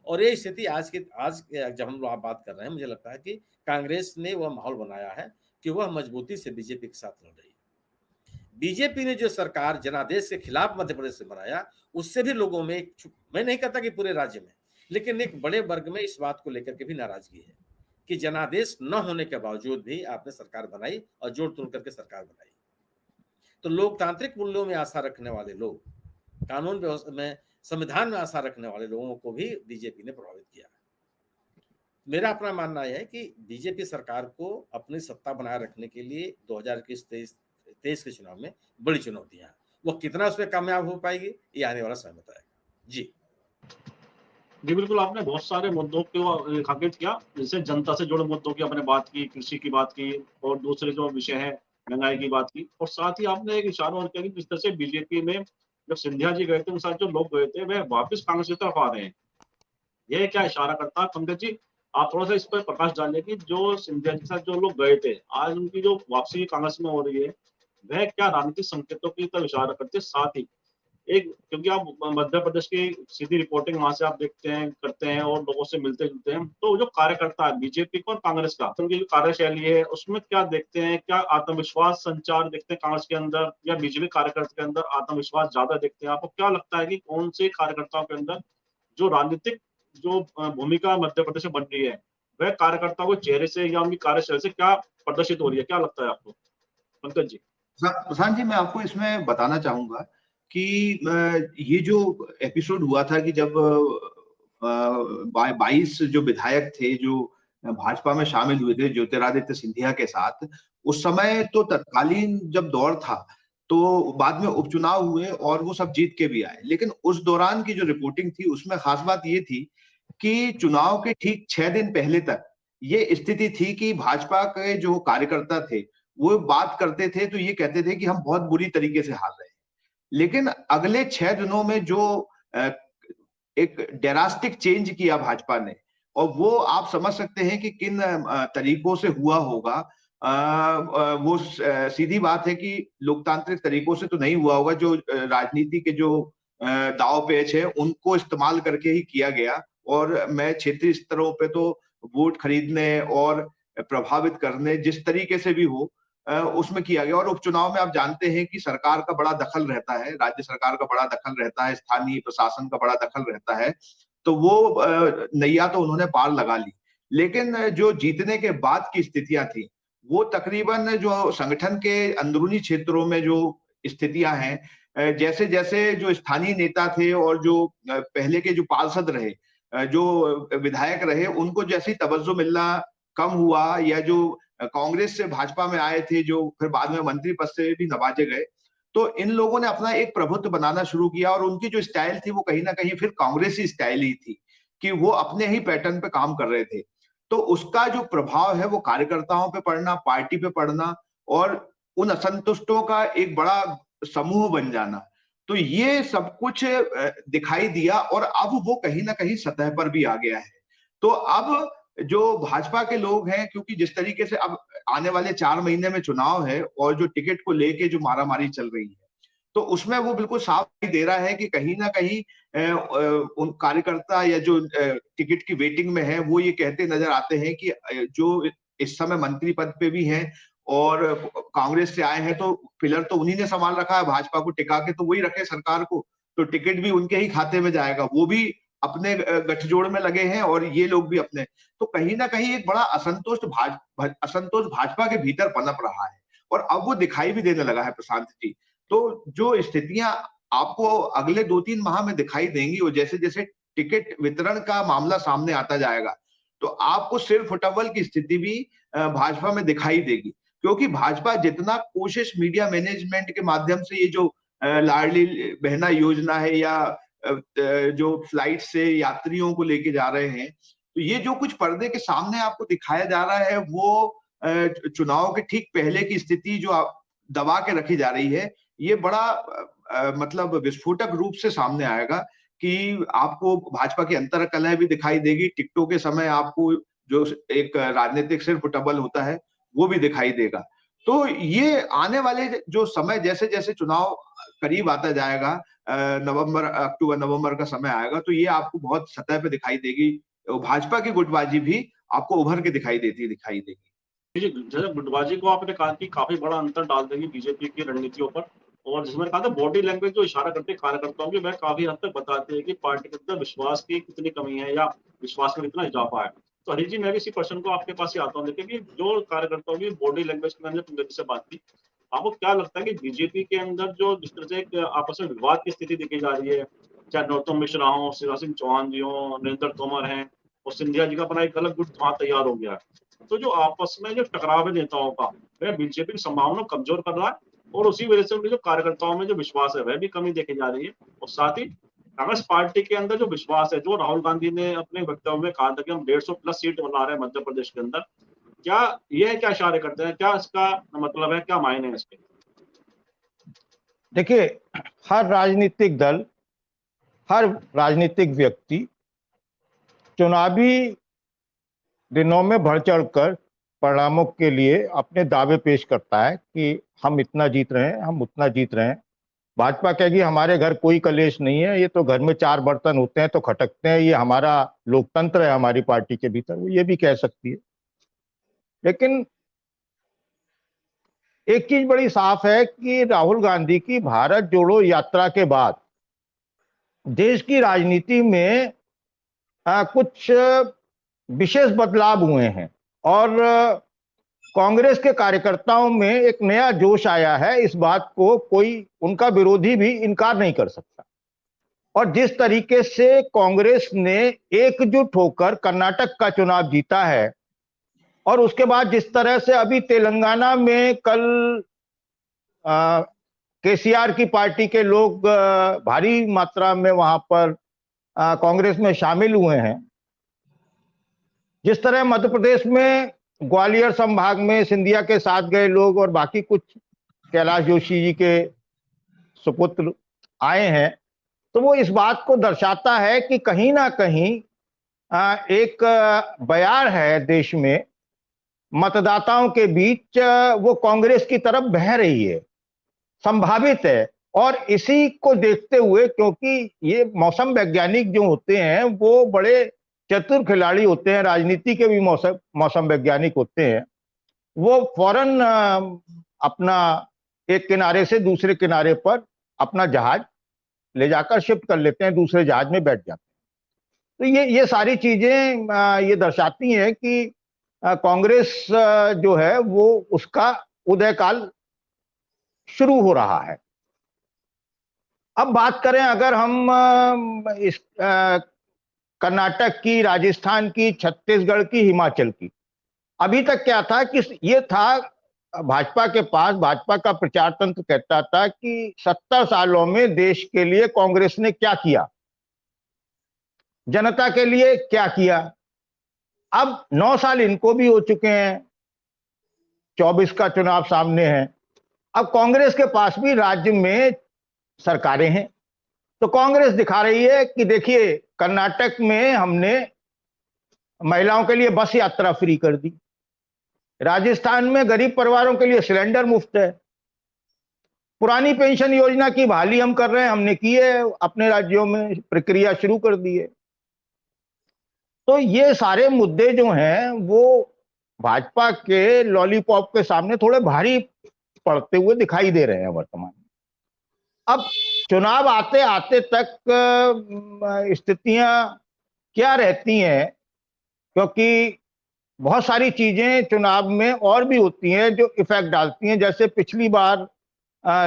Speaker 4: और ये स्थिति आज जब हम लोग बात कर रहे हैं, मुझे लगता है कि कांग्रेस ने वह माहौल बनाया है कि वह मजबूती से बीजेपी के साथ लड़ रही है। बीजेपी ने जो सरकार जनादेश के खिलाफ मध्य प्रदेश से बनाया, उससे भी लोगों में मैं नहीं कहता कि पूरे राज्य में, लेकिन एक बड़े वर्ग में इस बात को लेकर के भी नाराजगी है कि जनादेश न होने के बावजूद भी आपने सरकार बनाई और जोड़ तोड़ करके सरकार बनाई। तो लोकतांत्रिक मूल्यों में आस्था रखने वाले लोग, कानून व्यवस्था में, संविधान में आस्था रखने वाले लोगों को भी बीजेपी ने प्रभावित किया है। मेरा अपना मानना यह है कि बीजेपी सरकार को अपनी सत्ता बनाए रखने के लिए 2023 के चुनाव में बड़ी चुनौतियां हैं। वो कितना उसमें कामयाब हो पाएगी ये आने वाला समय बताएगा। जी
Speaker 1: बिल्कुल, आपने बहुत सारे मुद्दों को रेखांकित किया, जैसे जनता से जुड़े मुद्दों की आपने बात की, कृषि की बात की और दूसरे जो विषय है महंगाई की बात की, और साथ ही आपने एक इशारा और किया कि जिस तरह से बीजेपी में जब सिंधिया जी गए थे, उनके साथ जो लोग गए थे वह वापस कांग्रेस की तरफ आ रहे हैं। यह क्या इशारा करता है? पंकज जी, आप थोड़ा सा इस पर प्रकाश डालिए कि जो सिंधिया जी के साथ जो लोग गए थे, आज उनकी जो वापसी कांग्रेस में हो रही है, वह क्या राजनीतिक संकेतों की तरफ इशारा करते हैं? साथ ही एक, क्योंकि आप मध्य प्रदेश की सीधी रिपोर्टिंग वहां से आप देखते हैं, करते हैं और लोगों से मिलते जुलते हैं, तो जो कार्यकर्ता है बीजेपी को और कांग्रेस का, उनकी जो कार्यशैली है उसमें क्या देखते हैं? क्या आत्मविश्वास संचार देखते हैं कांग्रेस के अंदर या बीजेपी कार्यकर्ता के अंदर आत्मविश्वास ज्यादा देखते हैं? आपको क्या लगता है कि कौन से कार्यकर्ताओं के अंदर जो राजनीतिक जो भूमिका मध्य प्रदेश में बन रही है, वह कार्यकर्ताओं के चेहरे से या उनकी कार्यशैली से क्या प्रदर्शित हो रही है? क्या लगता है आपको पंकज जी?
Speaker 2: प्रशांत जी, मैं आपको इसमें बताना चाहूंगा कि ये जो एपिसोड हुआ था कि जब 22 जो विधायक थे जो भाजपा में शामिल हुए थे ज्योतिरादित्य सिंधिया के साथ, उस समय तो तत्कालीन जब दौर था तो बाद में उपचुनाव हुए और वो सब जीत के भी आए, लेकिन उस दौरान की जो रिपोर्टिंग थी उसमें खास बात ये थी कि चुनाव के ठीक 6 दिन पहले तक ये स्थिति थी कि भाजपा के जो कार्यकर्ता थे वो बात करते थे तो ये कहते थे कि हम बहुत बुरी तरीके से हार रहे हैं, लेकिन अगले 6 दिनों में जो एक ड्रास्टिक चेंज किया भाजपा ने, और वो आप समझ सकते हैं कि किन तरीकों से हुआ होगा। वो सीधी बात है कि लोकतांत्रिक तरीकों से तो नहीं हुआ होगा, जो राजनीति के जो दांव पेच है उनको इस्तेमाल करके ही किया गया, और मैं क्षेत्रीय स्तरों पे तो वोट खरीदने और प्रभावित करने जिस तरीके से भी हो उसमें किया गया। और उपचुनाव में आप जानते हैं कि सरकार का बड़ा दखल रहता है, राज्य सरकार का बड़ा दखल रहता है, स्थानीय प्रशासन का बड़ा दखल रहता है, तो वो नैया तो उन्होंने पार लगा ली। लेकिन जो जीतने के बाद की स्थितियां थी वो तकरीबन जो संगठन के अंदरूनी क्षेत्रों में जो स्थितियां हैं, जैसे जैसे जो स्थानीय नेता थे और जो पहले के जो पार्षद रहे, जो विधायक रहे, उनको जैसी तवज्जो मिलना कम हुआ, या जो कांग्रेस से भाजपा में आए थे जो फिर बाद में मंत्री पद से भी नवाजे गए, तो इन लोगों ने अपना एक प्रभुत्व बनाना शुरू किया और उनकी जो स्टाइल थी वो कहीं ना कहीं फिर कांग्रेसी स्टाइल ही थी कि वो अपने ही पैटर्न पे काम कर रहे थे। तो उसका जो प्रभाव है वो कार्यकर्ताओं पे पड़ना, पार्टी पे पड़ना और उन असंतुष्टों का एक बड़ा समूह बन जाना, तो ये सब कुछ दिखाई दिया और अब वो कहीं ना कहीं सतह पर भी आ गया है। तो अब जो भाजपा के लोग हैं, क्योंकि जिस तरीके से अब आने वाले 4 महीने में चुनाव है और जो टिकट को लेके जो मारामारी चल रही है, तो उसमें वो बिल्कुल साफ दे रहा है कि कहीं ना कहीं उन कार्यकर्ता या जो टिकट की वेटिंग में है वो ये कहते नजर आते हैं कि जो इस समय मंत्री पद पे भी हैं और कांग्रेस से आए हैं, तो पिलर तो उन्हीं ने संभाल रखा है, भाजपा को टिका के तो वही रखे सरकार को, तो टिकट भी उनके ही खाते में जाएगा, वो भी अपने गठजोड़ में लगे हैं और ये लोग भी अपने। तो कहीं ना कहीं एक बड़ा असंतोष भाजपा के भीतर पनप रहा है और अब वो दिखाई भी देने लगा है प्रशांत जी। तो जो स्थितियां आपको अगले 2-3 माह में दिखाई देंगी, और जैसे जैसे टिकट वितरण का मामला सामने आता जाएगा तो आपको सिर फुटबल की स्थिति भी भाजपा में दिखाई देगी, क्योंकि भाजपा जितना कोशिश मीडिया मैनेजमेंट के माध्यम से ये जो लाडली बहना योजना है या जो फ्लाइट से यात्रियों को लेके जा रहे हैं, तो ये जो कुछ पर्दे के सामने आपको दिखाया जा रहा है वो चुनाव के ठीक पहले की स्थिति जो दबा के रखी जा रही है, ये बड़ा मतलब विस्फोटक रूप से सामने आएगा कि आपको भाजपा की अंतर्कलह भी दिखाई देगी। टिकटों के समय आपको जो एक राजनीतिक सिर फुटबल होता है वो भी दिखाई देगा। तो ये आने वाले जो समय जैसे जैसे चुनाव करीब आता जाएगा, नवंबर अक्टूबर नवंबर का समय आएगा, तो ये आपको बहुत सतह पे दिखाई देगी। भाजपा की गुटबाजी भी आपको उभर के दिखाई देगी।
Speaker 1: जी, जैसे गुटबाजी को आपने कहा कि काफी बड़ा अंतर डाल देंगी बीजेपी की रणनीतियों पर, और जिसमें कहा था बॉडी लैंग्वेज जो इशारा करते हैं कार्यकर्ताओं की, वह काफी हद तक बताते हैं कि पार्टी के अंदर विश्वास की कितनी कमी है या विश्वास में कितना इजाफा है। तो हरीश जी, मैं भी इसी प्रश्न को आपके पास ही आता हूँ। देखिए कि जो कार्यकर्ताओं की बॉडी लैंग्वेज की मैंने तुम से बात की, आपको क्या लगता है कि बीजेपी के अंदर जो जिस तरह से एक आपस में विवाद की स्थिति देखी जा रही है, चाहे नरोत्तम मिश्रा हो, शिवराज सिंह चौहान जी हो, नरेंद्र तोमर हैं, और सिंधिया जी का अपना एक अलग गुट वहां तैयार हो गया है, तो जो आपस में जो टकराव है नेताओं का, वह बीजेपी की संभावना को कमजोर कर रहा है, और उसी वजह से उनके जो कार्यकर्ताओं में जो विश्वास है वह भी कमी देखी जा रही है। और साथ ही कांग्रेस पार्टी के अंदर जो विश्वास है, जो राहुल गांधी ने अपने वक्तव्य में कहा था कि हम 150 प्लस सीट बना रहे हैं मध्य प्रदेश के अंदर, क्या यह क्या इशारे करते हैं, क्या इसका मतलब है, क्या मायने है इसके?
Speaker 3: देखिए, हर राजनीतिक दल, हर राजनीतिक व्यक्ति चुनावी दिनों में बढ़ चढ़कर परिणामों के लिए अपने दावे पेश करता है कि हम इतना जीत रहे हैं, हम उतना जीत रहे हैं। भाजपा कहेगी हमारे घर कोई कलेश नहीं है, ये तो घर में 4 बर्तन होते हैं तो खटकते हैं, ये हमारा लोकतंत्र है हमारी पार्टी के भीतर, वो ये भी कह सकती है। लेकिन एक चीज बड़ी साफ है कि राहुल गांधी की भारत जोड़ो यात्रा के बाद देश की राजनीति में कुछ विशेष बदलाव हुए हैं, और कांग्रेस के कार्यकर्ताओं में एक नया जोश आया है। इस बात को कोई उनका विरोधी भी इनकार नहीं कर सकता। और जिस तरीके से कांग्रेस ने एकजुट होकर कर्नाटक का चुनाव जीता है, और उसके बाद जिस तरह से अभी तेलंगाना में कल केसीआर की पार्टी के लोग भारी मात्रा में वहां पर कांग्रेस में शामिल हुए हैं, जिस तरह मध्य प्रदेश में ग्वालियर संभाग में सिंधिया के साथ गए लोग और बाकी कुछ कैलाश जोशी जी के सुपुत्र आए हैं, तो वो इस बात को दर्शाता है कि कहीं ना कहीं एक बयार है देश में, मतदाताओं के बीच वो कांग्रेस की तरफ बह रही है, संभावित है। और इसी को देखते हुए, क्योंकि ये मौसम वैज्ञानिक जो होते हैं वो बड़े चतुर खिलाड़ी होते हैं, राजनीति के भी मौसम वैज्ञानिक होते हैं, वो फौरन अपना एक किनारे से दूसरे किनारे पर अपना जहाज ले जाकर शिफ्ट कर लेते हैं, दूसरे जहाज में बैठ जाते हैं। तो ये सारी चीजें ये दर्शाती हैं कि कांग्रेस जो है वो उसका उदय काल शुरू हो रहा है। अब बात करें अगर हम इस कर्नाटक की, राजस्थान की, छत्तीसगढ़ की, हिमाचल की, अभी तक क्या था कि ये था भाजपा के पास, भाजपा का प्रचार तंत्र कहता था कि 70 सालों में देश के लिए कांग्रेस ने क्या किया, जनता के लिए क्या किया। अब 9 साल इनको भी हो चुके हैं, 24 का चुनाव सामने है। अब कांग्रेस के पास भी राज्य में सरकारें हैं, तो कांग्रेस दिखा रही है कि देखिए कर्नाटक में हमने महिलाओं के लिए बस यात्रा फ्री कर दी, राजस्थान में गरीब परिवारों के लिए सिलेंडर मुफ्त है, पुरानी पेंशन योजना की बहाली हम कर रहे हैं, हमने की है, अपने राज्यों में प्रक्रिया शुरू कर दी है। तो ये सारे मुद्दे जो हैं वो भाजपा के लॉलीपॉप के सामने थोड़े भारी पड़ते हुए दिखाई दे रहे हैं वर्तमान में। अब चुनाव आते आते तक स्थितियां क्या रहती हैं, क्योंकि बहुत सारी चीजें चुनाव में और भी होती हैं जो इफेक्ट डालती हैं। जैसे पिछली बार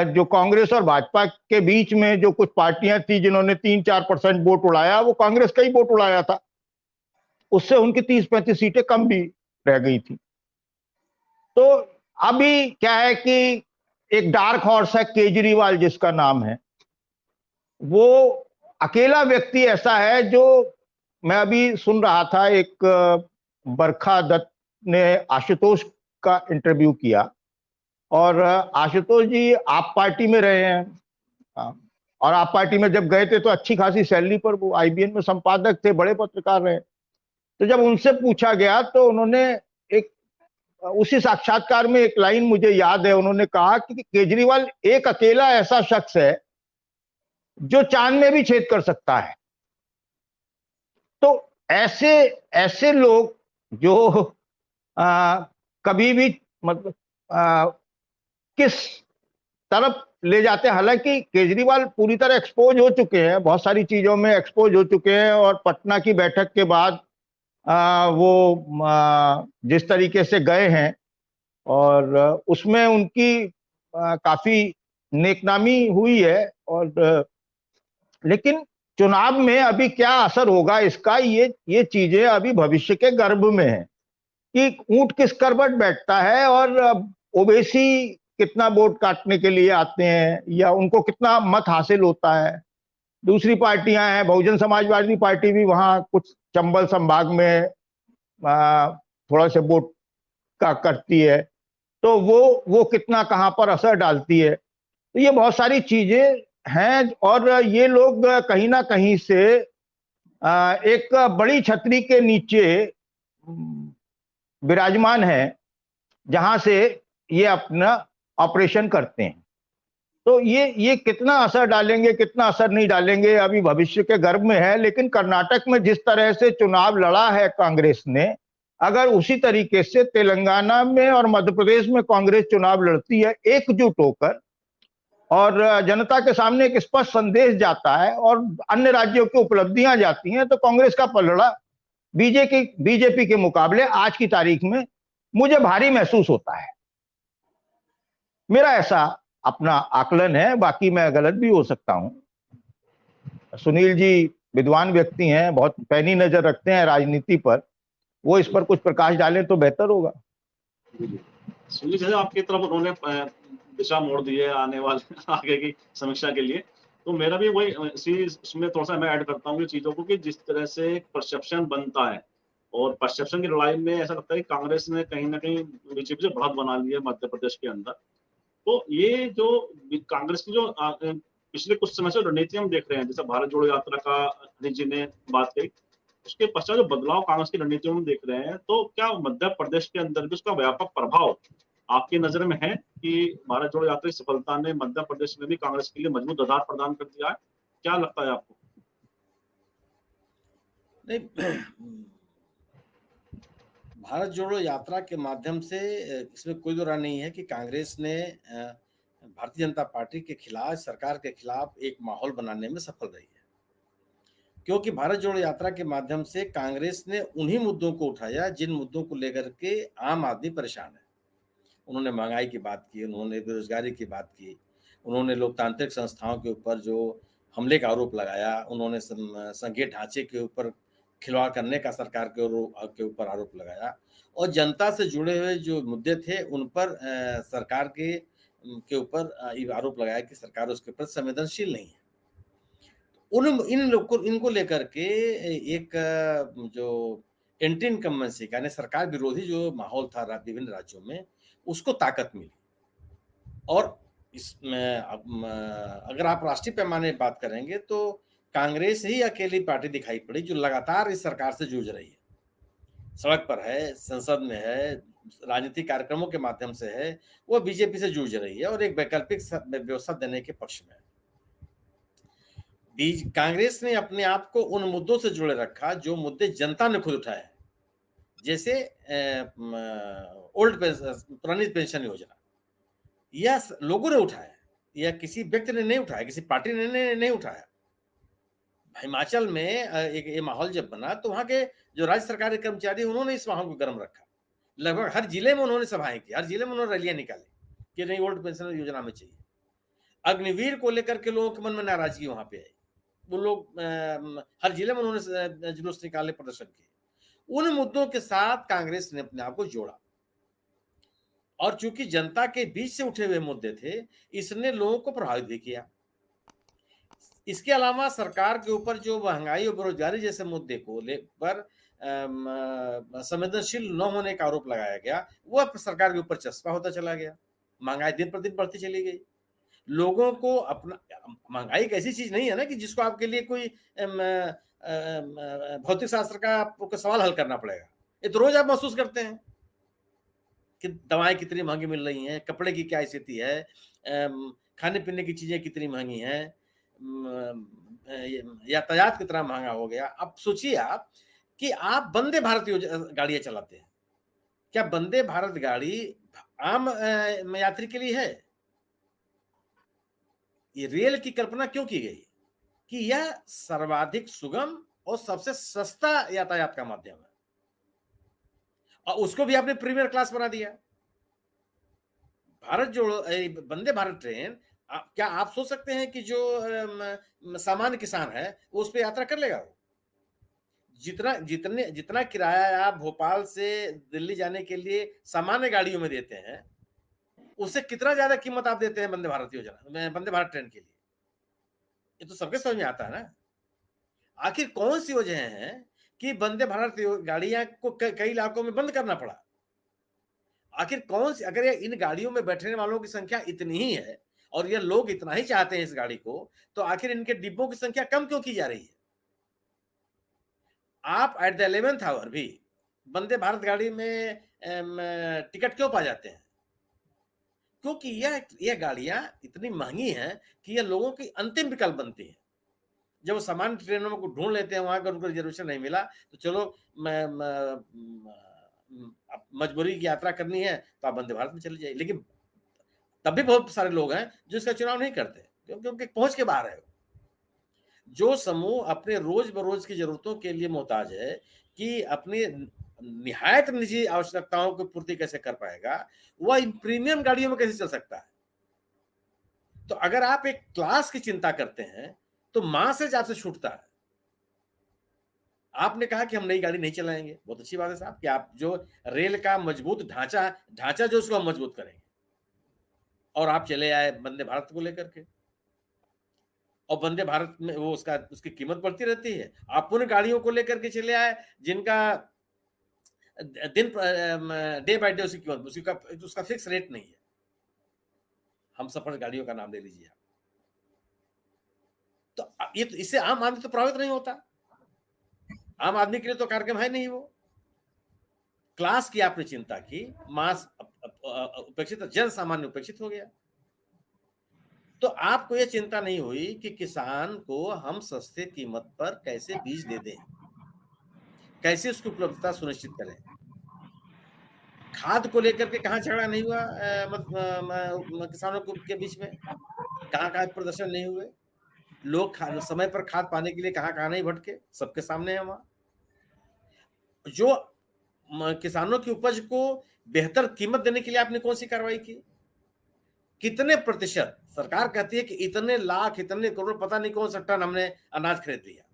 Speaker 3: जो कांग्रेस और भाजपा के बीच में जो कुछ पार्टियां थी जिन्होंने 3-4% वोट उड़ाया, वो कांग्रेस का ही वोट उड़ाया था, उससे उनकी 30-35 सीटें कम भी रह गई थी। तो अभी क्या है कि एक डार्क हॉर्स है केजरीवाल जिसका नाम है, वो अकेला व्यक्ति ऐसा है जो, मैं अभी सुन रहा था एक बरखा दत्त ने आशुतोष का इंटरव्यू किया, और आशुतोष जी आप पार्टी में रहे हैं, और आप पार्टी में जब गए थे तो अच्छी खासी सैलरी पर वो IBN में संपादक थे, बड़े पत्रकार रहे। तो जब उनसे पूछा गया तो उन्होंने एक उसी साक्षात्कार में एक लाइन मुझे याद है, उन्होंने कहा कि केजरीवाल एक अकेला ऐसा शख्स है जो चांद में भी छेद कर सकता है। तो ऐसे ऐसे लोग जो कभी भी मतलब किस तरफ ले जाते हैं, हालांकि केजरीवाल पूरी तरह एक्सपोज हो चुके हैं, बहुत सारी चीजों में एक्सपोज हो चुके हैं, और पटना की बैठक के बाद वो जिस तरीके से गए हैं और उसमें उनकी काफी नेकनामी हुई है, और लेकिन चुनाव में अभी क्या असर होगा इसका, ये चीजें अभी भविष्य के गर्भ में है कि ऊंट किस करवट बैठता है, और ओवैसी कितना वोट काटने के लिए आते हैं या उनको कितना मत हासिल होता है। दूसरी पार्टियां हैं, बहुजन समाजवादी पार्टी भी वहां कुछ चंबल संभाग में थोड़ा से वोट का करती है, तो वो कितना कहां पर असर डालती है। तो ये बहुत सारी चीजें हैं, और ये लोग कहीं ना कहीं से एक बड़ी छतरी के नीचे विराजमान है जहां से ये अपना ऑपरेशन करते हैं। तो ये कितना असर डालेंगे, कितना असर नहीं डालेंगे, अभी भविष्य के गर्भ में है। लेकिन कर्नाटक में जिस तरह से चुनाव लड़ा है कांग्रेस ने, अगर उसी तरीके से तेलंगाना में और मध्य प्रदेश में कांग्रेस चुनाव लड़ती है एकजुट होकर, और जनता के सामने एक स्पष्ट संदेश जाता है और अन्य राज्यों की उपलब्धियां जाती हैं, तो कांग्रेस का पलड़ा बीजेपी के मुकाबले आज की तारीख में मुझे भारी महसूस होता है। मेरा ऐसा अपना आकलन है, बाकी मैं गलत भी हो सकता हूं। सुनील जी विद्वान व्यक्ति हैं, बहुत पैनी नजर रखते हैं राजनीति पर, वो इस पर कुछ प्रकाश डालें तो बेहतर होगा।
Speaker 1: सुनील जी, आपकी तरफ उन्होंने दिशा मोड़ दी है आने वाले आगे की समीक्षा के लिए, तो मेरा भी वही इसमें थोड़ा सा मैं ऐड करता हूँ चीजों को कि जिस तरह से परसेप्शन बनता है, और परसेप्शन की लड़ाई में ऐसा लगता है कि कांग्रेस ने कहीं ना कहीं बीजेपी से बढ़त बना ली है मध्य प्रदेश के अंदर। तो ये जो कांग्रेस की जो पिछले कुछ समय से रणनीति हम देख रहे हैं, जैसे भारत जोड़ो यात्रा का अनिल जी ने बात कही, उसके पश्चात जो बदलाव कांग्रेस की रणनीतियों में देख रहे हैं, तो क्या मध्य प्रदेश के अंदर भी उसका व्यापक प्रभाव आपकी नजर में है कि भारत जोड़ो यात्रा की सफलता ने मध्य प्रदेश में भी कांग्रेस के लिए मजबूत आधार प्रदान कर दिया है? क्या लगता है आपको?
Speaker 4: नहीं, भारत जोड़ो यात्रा के माध्यम से इसमें कोई दो राय नहीं है कि कांग्रेस ने भारतीय जनता पार्टी के खिलाफ, सरकार के खिलाफ एक माहौल बनाने में सफल रही है, क्योंकि भारत जोड़ो यात्रा के माध्यम से कांग्रेस ने उन्हीं मुद्दों को उठाया जिन मुद्दों को लेकर के आम आदमी परेशान है। उन्होंने महंगाई की बात की, उन्होंने बेरोजगारी की बात की, उन्होंने लोकतांत्रिक संस्थाओं के ऊपर जो हमले का आरोप लगाया, उन्होंने संघीय ढांचे के ऊपर खिलवाड़ करने का सरकार के ऊपर आरोप लगाया, और जनता से जुड़े हुए जो मुद्दे थे उन पर सरकार के ऊपर आरोप लगाया कि सरकार उसके ऊपर संवेदनशील नहीं है। इनको लेकर के एक जो एंटी इनकम्बेंसी यानी सरकार विरोधी जो माहौल था विभिन्न राज्यों में, उसको ताकत मिली। और इसमें अगर आप राष्ट्रीय पैमाने पर बात करेंगे तो कांग्रेस ही अकेली पार्टी दिखाई पड़ी जो लगातार इस सरकार से जूझ रही है, सड़क पर है, संसद में है, राजनीतिक कार्यक्रमों के माध्यम से है, वो बीजेपी से जूझ रही है और एक वैकल्पिक व्यवस्था देने के पक्ष में है। कांग्रेस ने अपने आप को उन मुद्दों से जुड़े रखा जो मुद्दे जनता ने खुद उठाए, जैसे पुरानी पेंशन योजना, यह लोगों ने उठाया, या किसी व्यक्ति ने नहीं उठाया, किसी पार्टी ने नहीं उठाया। हिमाचल में एक ये माहौल जब बना तो वहां के जो राज्य सरकार के कर्मचारी उन्होंने इस माहौल को गर्म रखा। लगभग हर जिले में उन्होंने सभाएं की, हर जिले में उन्होंने रैलियां निकाली कि नहीं ओल्ड पेंशन योजना में चाहिए। अग्निवीर को लेकर के लोगों के मन में नाराजगी वहां पे आई, वो लोग हर जिले में उन्होंने जुलूस निकाले, प्रदर्शन किए। उन मुद्दों के साथ कांग्रेस ने अपने आप को जोड़ा, और चूंकि जनता के बीच से उठे हुए मुद्दे थे, इसने लोगों को प्रभावित भी किया। इसके अलावा सरकार के ऊपर जो महंगाई और बेरोजगारी जैसे मुद्दे को लेकर संवेदनशील न होने का आरोप लगाया गया, वह सरकार के ऊपर चस्पा होता चला गया। महंगाई दिन पर दिन बढ़ती चली गई। लोगों को अपना, महंगाई एक ऐसी चीज नहीं है ना कि जिसको आपके लिए कोई भौतिक शास्त्र का आपको सवाल हल करना पड़ेगा। ये तो रोज आप महसूस करते हैं कि दवाएं कितनी महंगी मिल रही हैं, कपड़े की क्या स्थिति है, खाने पीने की चीजें कितनी महंगी हैं, यातायात कितना महंगा हो गया। अब सोचिए आप कि आप वंदे भारत गाड़ियां चलाते हैं, क्या वंदे भारत गाड़ी आम यात्री के लिए है? ये रेल की कल्पना क्यों की गई कि यह सर्वाधिक सुगम और सबसे सस्ता यातायात का माध्यम है, और उसको भी आपने प्रीमियर क्लास बना दिया। भारत जोड़ो वंदे भारत ट्रेन, क्या आप सोच सकते हैं कि जो सामान्य किसान है वो उस पर यात्रा कर लेगा? वो जितना किराया आप भोपाल से दिल्ली जाने के लिए सामान्य गाड़ियों में देते हैं, उससे कितना ज्यादा कीमत आप देते हैं वंदे भारत योजना, वंदे भारत ट्रेन के लिए? ये तो सबके समझ में आता है ना। आखिर कौन सी वजह है कि वंदे भारत गाड़ियां को कई इलाकों में बंद करना पड़ा? आखिर कौन सी, अगर इन गाड़ियों में बैठने वालों की संख्या इतनी ही है और ये लोग इतना ही चाहते हैं इस गाड़ी को, तो आखिर इनके डिब्बों की संख्या कम क्यों की जा रही है? आप एट द 11th आवर भी वंदे भारत गाड़ी में टिकट क्यों पा जाते हैं? क्योंकि यह गाड़ियां इतनी महंगी हैं कि यह लोगों की अंतिम विकल्प बनती है। जब वो सामान्य ट्रेनों को ढूंढ लेते हैं, वहां अगर उनको रिजर्वेशन नहीं मिला तो चलो मजबूरी की यात्रा करनी है तो आप वंदे भारत में चले जाइए। लेकिन तब भी बहुत सारे लोग हैं जो इसका चुनाव नहीं करते क्योंकि उनके पहुंच के बाहर है। जो समूह अपने रोज बरोज की जरूरतों के लिए मोहताज है कि अपनी निहायत निजी आवश्यकताओं की पूर्ति कैसे कर पाएगा, वह इन प्रीमियम गाड़ियों में कैसे चल सकता है? तो अगर आप एक क्लास की चिंता करते हैं तो मैसेज आपसे छूटता है। आपने कहा कि हम नई गाड़ी नहीं चलाएंगे, बहुत अच्छी बात है साहब कि आप जो रेल का मजबूत ढांचा जो उसको हम मजबूत करेंगे, और आप चले आए वंदे भारत को लेकर के, और वंदे भारत में वो उसकी कीमत बढ़ती रहती है। आप उन गाड़ियों को लेकर के चले आए जिनका डे बाय डे उसका फिक्स रेट नहीं है। हम सफर गाड़ियों का नाम ले लीजिए आप, तो ये तो इससे आम आदमी तो प्रभावित नहीं होता। आम आदमी के लिए तो कार्यक्रम है नहीं। वो क्लास की आपने चिंता की, मास उपेक्षित, जन सामान्य उपेक्षित हो गया। तो आपको यह चिंता नहीं हुई कि किसान को हम सस्ते कीमत पर कैसे बीज दे दें, कैसे उसकी उपलब्धता सुनिश्चित करें। खाद को लेकर के कहां झगड़ा नहीं हुआ किसानों के बीच में, कहां प्रदर्शन नहीं हुए, लोग समय पर खाद पाने के लिए कहां नहीं भटके, सबके सामने है। वहां जो किसानों की उपज को बेहतर कीमत देने के लिए आपने कौन सी कार्रवाई की? कितने प्रतिशत सरकार कहती है कि इतने लाख, इतने करोड़, पता नहीं कौन सा टन हमने अनाज खरीद लिया।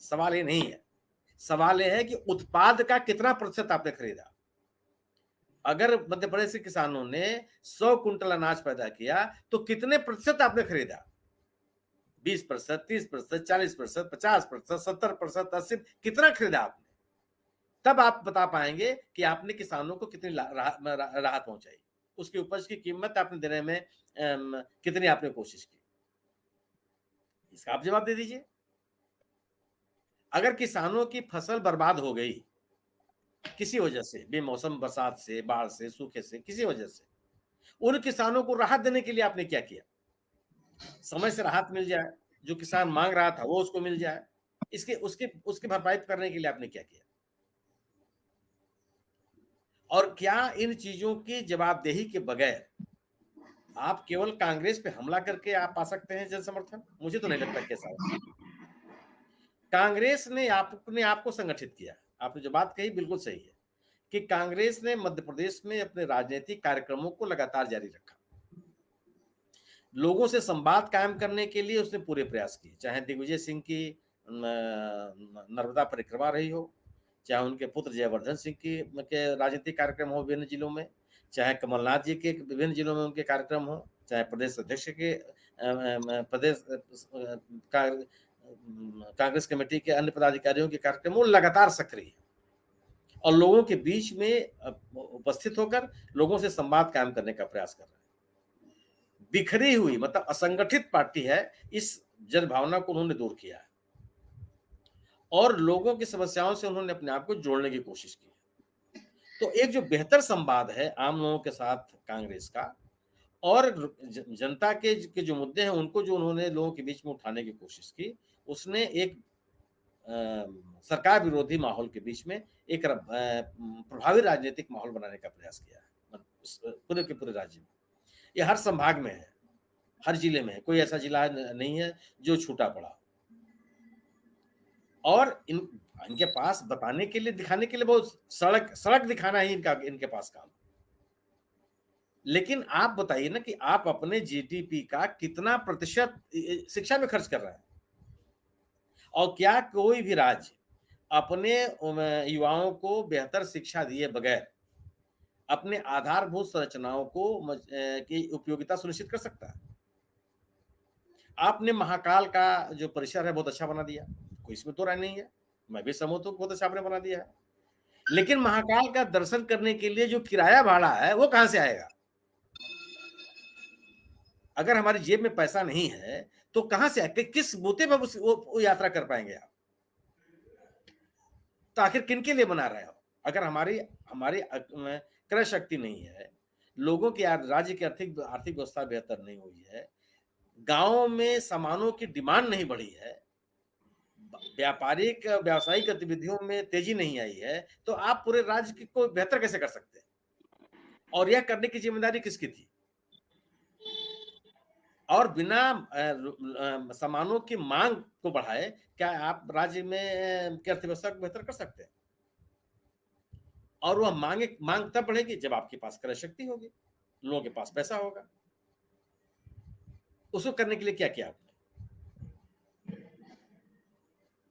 Speaker 4: सवाल ये नहीं है, सवाल ये है कि उत्पाद का कितना प्रतिशत आपने खरीदा। अगर मध्य प्रदेश के किसानों ने 100 कुंटल अनाज पैदा किया तो कितने प्रतिशत आपने खरीदा? 20%, 30%, 40%, 50%, 70%, 80%, कितना खरीदा आपने? तब आप बता पाएंगे कि आपने किसानों को कितनी राहत पहुंचाई, उसकी उपज की कीमत आपने देने में कितनी आपने कोशिश की। इसका आप जवाब दे दीजिए। अगर किसानों की फसल बर्बाद हो गई किसी वजह से, बेमौसम बरसात से, बाढ़ से, सूखे से, किसी वजह से, उन किसानों को राहत देने के लिए आपने क्या किया? समय से राहत मिल जाए, जो किसान मांग रहा था वो उसको मिल जाए, उसकी भरपाई करने के लिए आपने क्या किया? और क्या इन चीजों की जवाबदेही के बगैर आप केवल कांग्रेस पे हमला करके आप पा सकते हैं जन समर्थन? मुझे तो नहीं लगता कैसा। कांग्रेस ने अपने आप को संगठित किया। आपने जो बात कही बिल्कुल सही है कि कांग्रेस ने मध्य प्रदेश में अपने राजनीतिक कार्यक्रमों को लगातार जारी रखा। लोगों से संवाद कायम करने के लिए उसने पूरे प्रयास किए, चाहे दिग्विजय सिंह की नर्मदा परिक्रमा रही हो, चाहे उनके पुत्र जयवर्धन सिंह के राजनीतिक कार्यक्रम हो विभिन्न जिलों में, चाहे कमलनाथ जी के विभिन्न जिलों में उनके कार्यक्रम हो, चाहे प्रदेश अध्यक्ष के प्रदेश कांग्रेस कमेटी के अन्य पदाधिकारियों के कार्यक्रम, वो लगातार सक्रिय और लोगों के बीच में उपस्थित होकर लोगों से संवाद कायम करने का प्रयास कर रहे हैं। बिखरी हुई मतलब असंगठित पार्टी है, इस जनभावना को उन्होंने दूर किया है। और लोगों की समस्याओं से उन्होंने अपने आप को जोड़ने की कोशिश की। तो एक जो बेहतर संवाद है आम लोगों के साथ कांग्रेस का, और जनता के जो मुद्दे हैं उनको जो उन्होंने लोगों के बीच में उठाने की कोशिश की, उसने एक सरकार विरोधी माहौल के बीच में एक प्रभावी राजनीतिक माहौल बनाने का प्रयास किया है पूरे के पूरे राज्य में। ये हर संभाग में है, हर जिले में है, कोई ऐसा जिला नहीं है जो छूटा पड़ा। और इनके पास बताने के लिए, दिखाने के लिए बहुत सड़क दिखाना ही इनके पास काम। लेकिन आप बताइए ना कि आप अपने जीडीपी का कितना प्रतिशत शिक्षा में खर्च कर रहे हैं, और क्या कोई भी राज्य अपने युवाओं को बेहतर शिक्षा दिए बगैर अपने आधारभूत संरचनाओं को की उपयोगिता सुनिश्चित कर सकता है? आपने महाकाल का जो परिसर है बहुत अच्छा बना दिया, कोई इसमें तो राय नहीं है, मैं भी सहमत हूं, बहुत अच्छा आपने बना दिया है। लेकिन महाकाल का दर्शन करने के लिए जो किराया भाड़ा है वो कहां से आएगा? अगर हमारी जेब में पैसा नहीं है तो कहां से आए, किस बूते पर वो यात्रा कर पाएंगे आप? तो आखिर किन के लिए बना रहे हो? अगर हमारी हमारी क्रय शक्ति नहीं है, लोगों की राज्य की आर्थिक व्यवस्था बेहतर नहीं हुई है, गांवों में सामानों की डिमांड नहीं बढ़ी है, व्यावसायिक गतिविधियों में तेजी नहीं आई है, तो आप पूरे राज्य को बेहतर कैसे कर सकते हैं? और यह करने की जिम्मेदारी किसकी थी? और बिना सामानों की मांग को बढ़ाए क्या आप राज्य में की अर्थव्यवस्था को बेहतर कर सकते हैं? और वह मांग तब बढ़ेगी जब आपके पास क्रय शक्ति होगी, लोगों के पास पैसा होगा। उसको करने के लिए क्या किया आपने?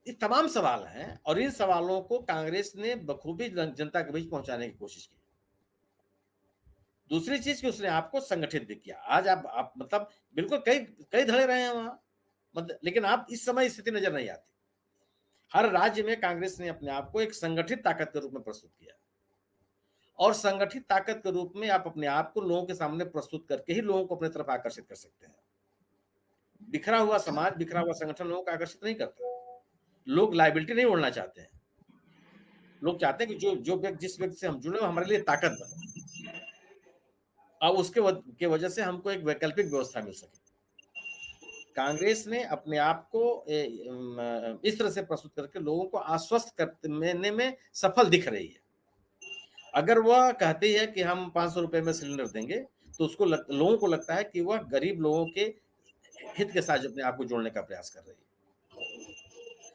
Speaker 4: ये तमाम सवाल हैं, और इन सवालों को कांग्रेस ने बखूबी जनता के बीच पहुंचाने की कोशिश की। दूसरी चीज कि उसने आपको संगठित भी किया। आज आप मतलब बिल्कुल कई धड़े रहे हैं वहां, मतलब, लेकिन आप इस समय स्थिति नजर नहीं आती। हर राज्य में कांग्रेस ने अपने आप को एक संगठित ताकत के रूप में प्रस्तुत किया, और संगठित ताकत के रूप में आप अपने आप को लोगों के सामने प्रस्तुत करके ही लोगों को अपनी तरफ आकर्षित कर सकते हैं। बिखरा हुआ समाज, बिखरा हुआ संगठन लोगों को आकर्षित नहीं करता। लोग लायबिलिटी नहीं ओढ़ना चाहते हैं। लोग चाहते हैं कि जो व्यक्ति, जिस व्यक्ति से हम जुड़े, वो हमारे लिए ताकत बने, अब उसके वजह से हमको एक वैकल्पिक व्यवस्था मिल सके। कांग्रेस ने अपने आप को इस तरह से प्रस्तुत करके लोगों को आश्वस्त करने में सफल दिख रही है। अगर वह कहती है कि हम 500 रुपए में सिलेंडर देंगे, तो उसको लोगों को लगता है कि वह गरीब लोगों के हित के साथ अपने आप को जोड़ने का प्रयास कर रही है।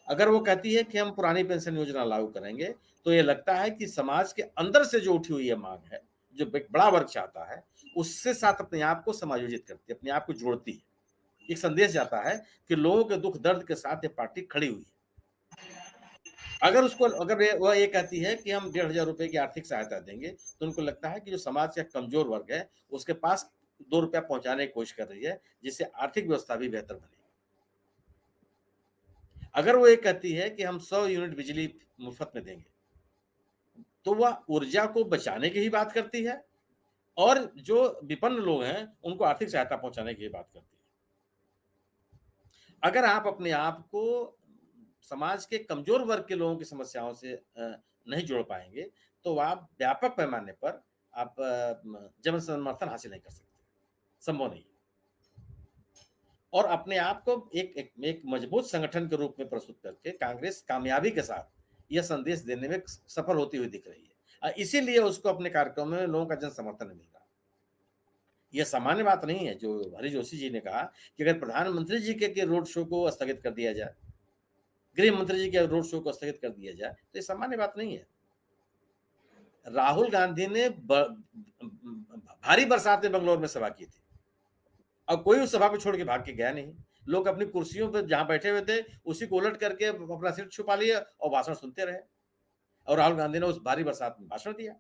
Speaker 4: अगर वो कहती है कि हम पुरानी पेंशन योजना लागू करेंगे, तो ये लगता है कि समाज के अंदर से जो उठी हुई है मांग है, जो बड़ा वर्ग चाहता है, उससे साथ अपने आप को समायोजित करती है, अपने आप को जोड़ती है। एक संदेश जाता है कि लोगों के दुख दर्द के साथ ये पार्टी खड़ी हुई है। अगर वह ये कहती है कि हम 1,500 रुपए की आर्थिक सहायता देंगे, तो उनको लगता है कि जो समाज का कमजोर वर्ग है, उसके पास 2 रुपया पहुंचाने की कोशिश कर रही है, जिससे आर्थिक व्यवस्था भी बेहतर बनेगी। अगर वो ये कहती है कि हम 100 यूनिट बिजली मुफ्त में देंगे, तो वह ऊर्जा को बचाने की ही बात करती है, और जो विपन्न लोग हैं उनको आर्थिक सहायता पहुंचाने की बात करती है। अगर आप अपने आप को समाज के कमजोर वर्ग के लोगों की समस्याओं से नहीं जोड़ पाएंगे, तो आप व्यापक पैमाने पर आप जन समर्थन हासिल नहीं कर सकते, संभव नहीं। और अपने आप को एक मजबूत संगठन के रूप में प्रस्तुत करके कांग्रेस कामयाबी के साथ यह संदेश देने में सफल होती हुई दिख रही है, इसीलिए उसको अपने कार्यक्रम में लोगों का जन समर्थन मिल रहा है। यह सामान्य बात नहीं है जो हरि जोशी जी ने कहा कि अगर प्रधानमंत्री जी के रोड शो को स्थगित कर दिया जाए, गृह मंत्री जी के रोड शो को स्थगित कर दिया जाए, तो ये सामान्य बात नहीं है। राहुल गांधी ने भारी बरसात में बंगलोर में सभा की थी, अब कोई उस सभा को छोड़ के भाग के गया नहीं। लोग अपनी कुर्सियों पर जहां बैठे हुए थे उसी को उलट करके अपना सिर छुपा लिया और भाषण सुनते रहे, और राहुल गांधी ने उस भारी बरसात में भाषण दिया।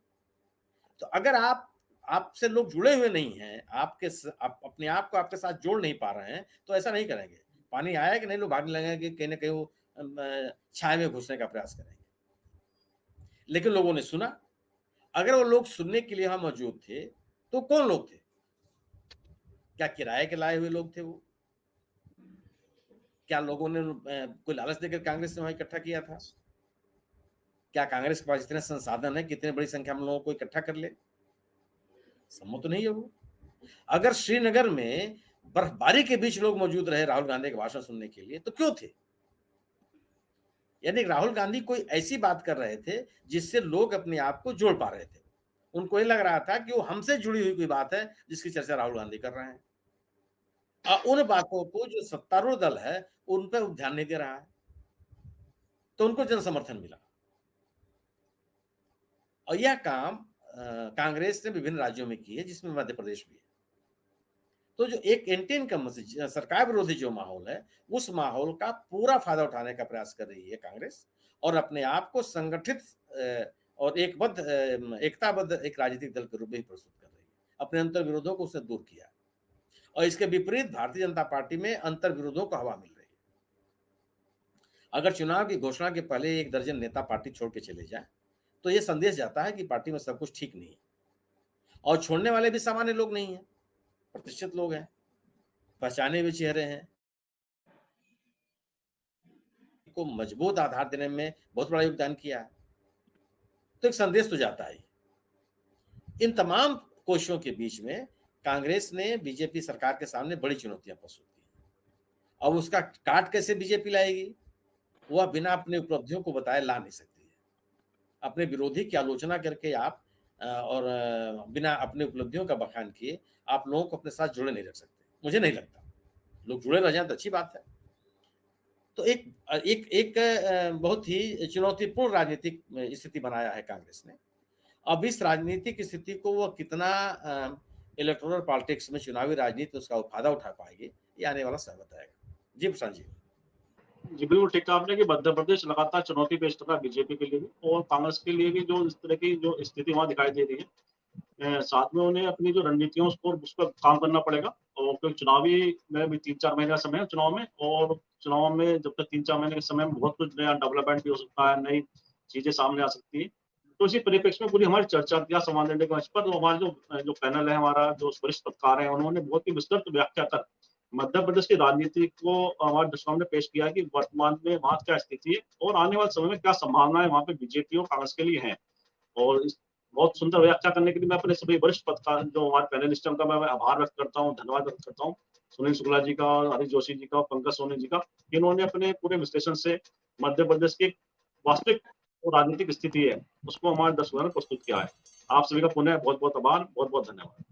Speaker 4: तो अगर आपसे लोग जुड़े हुए नहीं हैं, अपने आप को आपके साथ जोड़ नहीं पा रहे हैं, तो ऐसा नहीं करेंगे। पानी आया कि नहीं, लोग भागने लगेंगे, कहीं ना कहीं छाया में घुसने का प्रयास करेंगे। लेकिन लोगों ने सुना। अगर वो लोग सुनने के लिए वहां मौजूद थे, तो कौन लोग थे? क्या किराए के लाए हुए लोग थे वो? क्या लोगों ने कोई लालच देकर कांग्रेस ने वहां इकट्ठा किया था? क्या कांग्रेस के पास इतने संसाधन है कितने बड़ी संख्या में लोगों को इकट्ठा कर ले? संभव तो नहीं है वो। अगर श्रीनगर में बर्फबारी के बीच लोग मौजूद रहे राहुल गांधी के भाषण सुनने के लिए, तो क्यों थे? यानी राहुल गांधी कोई ऐसी बात कर रहे थे जिससे लोग अपने आप को जोड़ पा रहे थे। उनको ये लग रहा था कि वो हमसे जुड़ी हुई कोई बात है जिसकी चर्चा राहुल गांधी कर रहे हैं। उन बातों को जो सत्तारूढ़ दल है उन पर ध्यान नहीं दे रहा है, तो उनको जन समर्थन मिला। और यह काम कांग्रेस ने विभिन्न राज्यों में की है, जिसमें मध्य प्रदेश भी है। तो जो एक एंटी इनकम सरकार विरोधी जो माहौल है, उस माहौल का पूरा फायदा उठाने का प्रयास कर रही है कांग्रेस, और अपने आप को संगठित और एकताबद्ध एक राजनीतिक दल के रूप में प्रस्तुत कर रही है। अपने अंतर विरोधों को उसने दूर किया, और इसके विपरीत भारतीय जनता पार्टी में अंतर विरोधों को हवा मिल रही है। अगर चुनाव की घोषणा के पहले 1 दर्जन नेता पार्टी छोड़ के चले जाए, तो यह संदेश जाता है कि पार्टी में सब कुछ ठीक नहीं है, और छोड़ने वाले भी सामान्य लोग नहीं है, प्रतिष्ठित लोग हैं, पहचाने हुए चेहरे हैं, को मजबूत आधार देने में बहुत बड़ा योगदान किया है। तो एक संदेश तो जाता है। इन तमाम कोशिशों के बीच में कांग्रेस ने बीजेपी सरकार के सामने बड़ी चुनौतियां प्रस्तुत की। अब उसका काट कैसे बीजेपी लाएगी, वह बिना अपनी उपलब्धियों को बताए ला नहीं सकती है। अपने विरोधी की आलोचना करके आप और बिना अपने उपलब्धियों का बखान किए आप लोगों को अपने साथ जुड़े नहीं रख सकते। मुझे नहीं लगता, लोग जुड़े रह जाए तो अच्छी बात है। तो एक बहुत ही चुनौतीपूर्ण राजनीतिक स्थिति बनाया है कांग्रेस ने। अब इस राजनीतिक स्थिति को वह कितना इलेक्टोरल पॉलिटिक्स में, चुनावी राजनीति, उसका फायदा उठा पाएगी, ये आने वाला समय बताएगा। जी प्रशांत जी।
Speaker 1: जी बिल्कुल ठीक कहा आपने कि मध्य प्रदेश लगातार चुनौती पेश कर रहा है बीजेपी के लिए भी और कांग्रेस के लिए भी, जो इस तरह की जो स्थिति वहां दिखाई दे रही है। साथ में उन्हें अपनी जो रणनीतियों उस पर काम करना पड़ेगा, और क्योंकि चुनावी में भी 3-4 महीने का समय है चुनाव में, और चुनाव में जब तक 3-4 महीने के समय में बहुत कुछ नया डेवलपमेंट भी हो सकता है, नई चीजें सामने आ सकती है। तो इसी परिप्रेक्ष्य में पूरी हमारी चर्चा क्या संवाद लेने के मंच पर, तो हमारा जो पैनल है, हमारा जो वरिष्ठ पत्रकार है, उन्होंने बहुत ही विस्तृत व्याख्या कर मध्य प्रदेश की राजनीति को हमारे दर्शकों ने पेश किया कि वर्तमान में वहां क्या स्थिति है और आने वाले समय में क्या संभावनाएं वहां पे बीजेपी और कांग्रेस के लिए हैं। और इस बहुत सुंदर व्याख्या करने के लिए मैं अपने सभी वरिष्ठ पत्रकार जो हमारे पैनलिस्ट का मैं आभार व्यक्त करता हूँ, धन्यवाद व्यक्त करता हूँ, सुनील शुक्ला जी का, हरीश जोशी जी का, पंकज सोनी जी का। इन्होंने अपने पूरे विश्लेषण से मध्य प्रदेश की वास्तविक राजनीतिक स्थिति है उसको हमारे दर्शकों ने प्रस्तुत किया है। आप सभी का पुनः बहुत बहुत आभार, बहुत बहुत धन्यवाद।